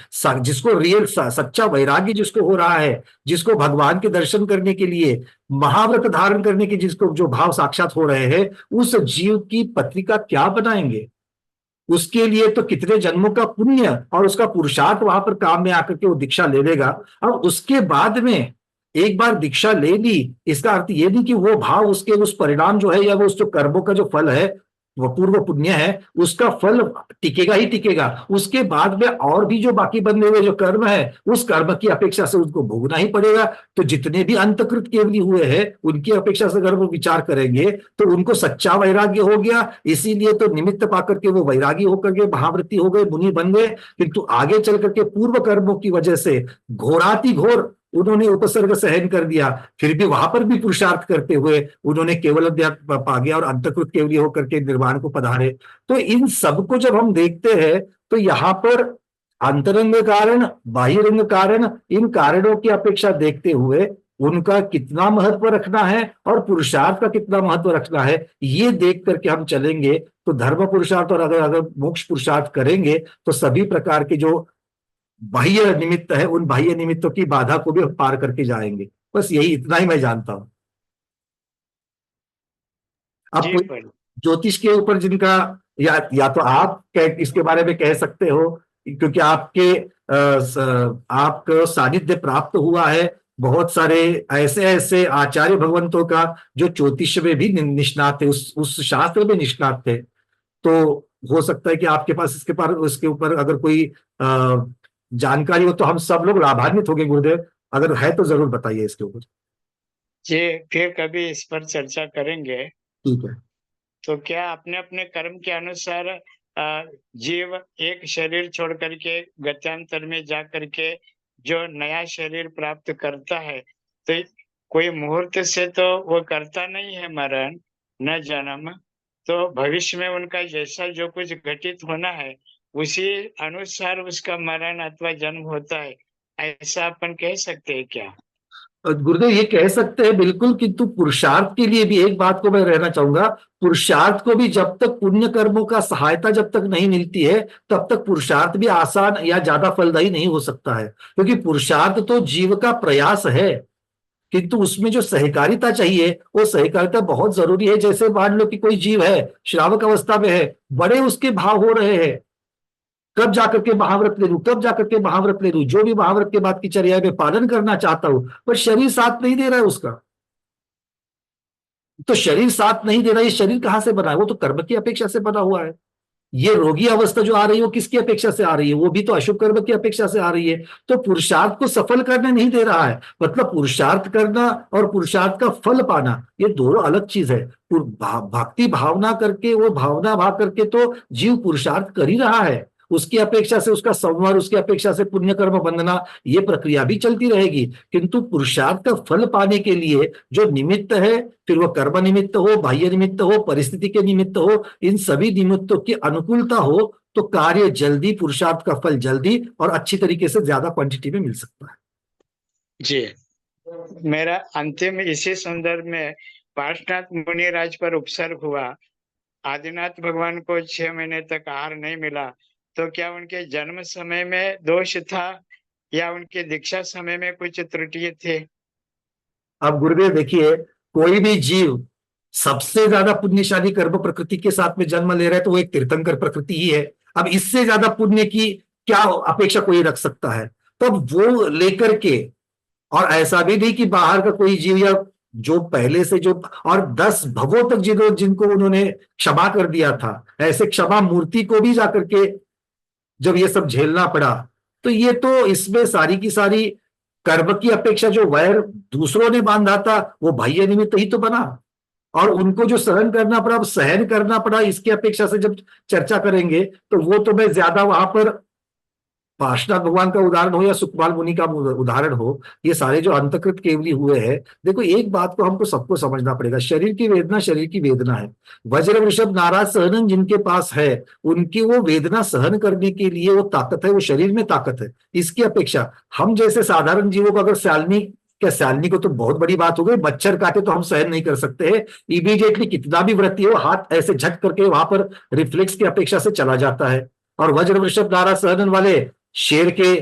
Speaker 1: जिसको रियल सच्चा वैराग्य जिसको हो रहा है, जिसको भगवान के दर्शन करने के लिए महाव्रत धारण करने के जिसको जो भाव साक्षात हो रहे हैं, उस जीव की पत्रिका क्या बनाएंगे? उसके लिए तो कितने जन्मों का पुण्य और उसका पुरुषार्थ वहां पर काम में आकर के वो दीक्षा ले लेगा। अब उसके बाद में एक बार दीक्षा ले ली, इसका अर्थ ये नहीं कि वो भाव उसके उस परिणाम जो है या वो उस जो कर्मों का जो फल है, वो पूर्व पुण्य है, उसका फल टिकेगा ही टिकेगा। उसके बाद में और भी जो बाकी बंधे हुए जो कर्म है, उस कर्म की अपेक्षा से उनको भोगना ही पड़ेगा। तो जितने भी अंतकृत केवली हुए हैं, उनकी अपेक्षा से अगर वो विचार करेंगे तो उनको सच्चा वैराग्य हो गया, इसीलिए तो निमित्त पाकर के वो वैरागी होकर के महावृत्ति हो गए, मुनि बन गए। किंतु आगे चल करके पूर्व कर्मों की वजह से घोराति घोर उन्होंने उपसर्ग सहन कर दिया, फिर भी वहां पर भी पुरुषार्थ करते हुए उन्होंने केवल अध्यात्म पा गया और अंतकृत केवली होकर के निर्वाण को पधारे। तो इन सबको जब हम देखते हैं तो यहाँ पर अंतरंग कारण, बाह्यरंग कारण, इन कारणों की अपेक्षा देखते हुए उनका कितना महत्व रखना है और पुरुषार्थ का कितना महत्व रखना है, ये देख करके हम चलेंगे तो धर्म पुरुषार्थ और अगर मोक्ष पुरुषार्थ करेंगे तो सभी प्रकार के जो बाह्य निमित्त है, उन बाह्य निमित्तों की बाधा को भी पार करके जाएंगे। बस यही इतना ही मैं जानता हूं। अब कोई ज्योतिष के ऊपर जिनका या तो आप इसके बारे में कह सकते हो, क्योंकि आपको सानिध्य प्राप्त हुआ है बहुत सारे ऐसे ऐसे आचार्य भगवंतों का जो ज्योतिष में भी निष्णात थे, उस शास्त्र में निष्णात थे। तो हो सकता है कि आपके पास इसके ऊपर अगर कोई जानकारी हो तो हम सब लोग लाभान्वित होंगे। गुरुदेव, अगर है तो जरूर बताइए इसके ऊपर।
Speaker 7: जी, फिर कभी इस पर चर्चा करेंगे।
Speaker 1: ठीक है।
Speaker 7: तो क्या अपने अपने कर्म के अनुसार जीव एक शरीर छोड़ करके गत्यांतर में जा करके जो नया शरीर प्राप्त करता है, तो कोई मुहूर्त से तो वो करता नहीं है मरण न जन्म, तो भविष्य में उनका जैसा जो कुछ घटित होना है उसी अनुसार उसका मरण अथवा जन्म होता है, ऐसा अपन कह सकते हैं क्या?
Speaker 1: गुरुदेव, ये कह सकते हैं बिल्कुल, किंतु पुरुषार्थ के लिए भी एक बात को मैं रहना चाहूंगा, पुरुषार्थ को भी जब तक पुण्य कर्मों का सहायता जब तक नहीं मिलती है तब तक पुरुषार्थ भी आसान या ज्यादा फलदायी नहीं हो सकता है। क्योंकि पुरुषार्थ तो जीव का प्रयास है, किंतु उसमें जो सहकारिता चाहिए वो सहकारिता बहुत जरूरी है। जैसे मान लो कि कोई जीव है, श्रावक अवस्था में है, बड़े उसके भाव हो रहे हैं, कब जाकर के महाव्रत ले लूं, कब जाकर के महाव्रत ले लूं, जो भी महाव्रत के बाद की चर्या में पालन करना चाहता हूं, पर शरीर साथ नहीं दे रहा है उसका। तो शरीर साथ नहीं दे रहा है, ये शरीर कहां से बना है? वो तो कर्म की अपेक्षा से बना हुआ है। ये रोगी अवस्था जो आ रही है वो किसकी अपेक्षा से आ रही है? वो भी तो अशुभ कर्म की अपेक्षा से आ रही है। तो पुरुषार्थ को सफल करने नहीं दे रहा है। मतलब पुरुषार्थ करना और पुरुषार्थ का फल पाना, ये दोनों अलग चीज है। भक्ति भावना करके, वो भावना भाव करके तो जीव पुरुषार्थ कर ही रहा है, उसकी अपेक्षा से उसका संवर, उसकी अपेक्षा से पुण्य कर्म बंधना, ये प्रक्रिया भी चलती रहेगी। किंतु पुरुषार्थ का फल पाने के लिए जो निमित्त है, फिर वो कर्म निमित्त हो, बाह्य निमित्त हो, परिस्थिति के निमित्त हो, इन सभी निमित्तों की अनुकूलता हो तो कार्य जल्दी, पुरुषार्थ का फल जल्दी और अच्छी तरीके से ज्यादा क्वांटिटी में मिल सकता है।
Speaker 7: जी, मेरा अंतिम इसी संदर्भ में पार्श्वनाथ मुनिराज पर उपसर्ग हुआ। आदिनाथ भगवान को 6 महीने तक आहार नहीं मिला, तो क्या उनके जन्म समय में दोष था या उनके दीक्षा समय में कुछ त्रुटि थे?
Speaker 1: अब गुरुदेव देखिए, कोई भी जीव सबसे ज्यादा पुण्यशाली कर्म प्रकृति के साथ में जन्म ले रहा है तो वो एक तीर्थंकर प्रकृति ही है। अब इससे ज्यादा पुण्य की क्या अपेक्षा कोई रख सकता है? तब वो लेकर के, और ऐसा भी नहीं कि बाहर का कोई जीव या जो पहले से जो, और 10 भवों तक जिनको उन्होंने क्षमा कर दिया था, ऐसे क्षमा मूर्ति को भी जाकर के जब ये सब झेलना पड़ा, तो ये तो इसमें सारी की सारी कर्म की अपेक्षा जो वैर दूसरों ने बांधा था वो बाह्य निमित्त ही तो बना, और उनको जो सहन करना पड़ा, अब सहन करना पड़ा, इसकी अपेक्षा से जब चर्चा करेंगे तो वो तो मैं ज्यादा वहां पर पार्श्वनाथ भगवान का उदाहरण हो या सुखपाल मुनि का उदाहरण हो, ये सारे जो अंतकृत केवली हुए हैं। देखो एक बात को हमको सबको समझना पड़ेगा, शरीर की वेदना शरीर की वेदना है। वज्र वृषभ नाराज सहनन जिनके पास है, उनकी वो वेदना सहन करने के लिए वो ताकत है, वो शरीर में ताकत है। इसकी अपेक्षा हम जैसे साधारण जीवों को, अगर सयालनी को तो बहुत बड़ी बात हो गई, मच्छर काटे तो हम सहन नहीं कर सकते हैं, इमीडिएटली कितना भी व्रती हो हाथ ऐसे झट करके वहां पर रिफ्लेक्स की अपेक्षा से चला जाता है। और वज्र वृषभ नाराज सहनन वाले शेर के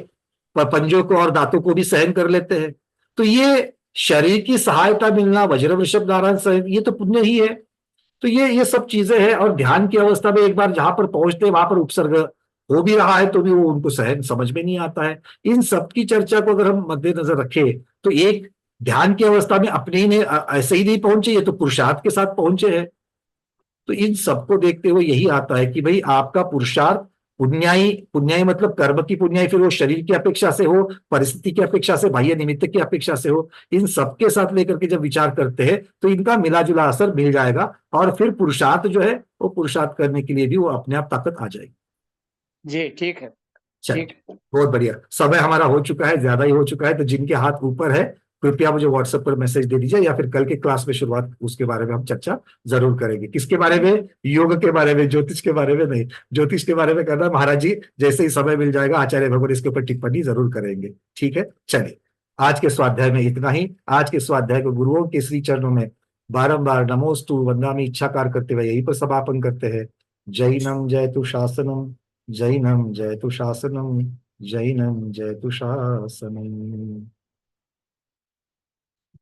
Speaker 1: पंजों को और दांतों को भी सहन कर लेते हैं। तो ये शरीर की सहायता मिलना, वज्र वृषभ नारायण सहन, ये तो पुण्य ही है। तो ये सब चीजें हैं। और ध्यान की अवस्था में एक बार जहां पर पहुंचते हैं वहां पर उपसर्ग हो भी रहा है तो भी वो उनको सहन समझ में नहीं आता है। इन सब की चर्चा को अगर हम मद्देनजर रखें तो एक ध्यान की अवस्था में अपने ही ने ऐसे ही नहीं पहुंचे, ये तो पुरुषार्थ के साथ पहुंचे हैं। तो इन सबको देखते हुए यही आता है कि भाई आपका पुरुषार्थ पुण्याई मतलब कर्म की पुण्याई, फिर वो शरीर की अपेक्षा से हो, परिस्थिति की अपेक्षा से, बाह्य निमित्त की अपेक्षा से हो, इन सबके साथ लेकर के जब विचार करते हैं तो इनका मिला जुला असर मिल जाएगा और फिर पुरुषार्थ जो है वो पुरुषार्थ करने के लिए भी वो अपने आप ताकत आ जाएगी।
Speaker 7: जी ठीक है।
Speaker 1: चलिए बहुत बढ़िया, समय हमारा हो चुका है, ज्यादा ही हो चुका है। तो जिनके हाथ ऊपर है कृपया मुझे व्हाट्सएप पर मैसेज दे दीजिए, या फिर कल के क्लास में शुरुआत उसके बारे में हम चर्चा जरूर करेंगे। किसके बारे में? योग के बारे में, ज्योतिष के बारे में नहीं। ज्योतिष के बारे में करना महाराज जी जैसे ही समय मिल जाएगा आचार्य भगवान इसके ऊपर टिप्पणी जरूर करेंगे। ठीक है, चलिए आज के स्वाध्याय में इतना ही। आज के स्वाध्याय को गुरुओं के श्री चरणों में बारंबार नमोस्तु वंदामि इच्छाकार करते हुए यहीं पर समापन करते हैं। जैनम जयतु शासनम, जैनम जयतु शासनम, जैनम जयतु शासनम।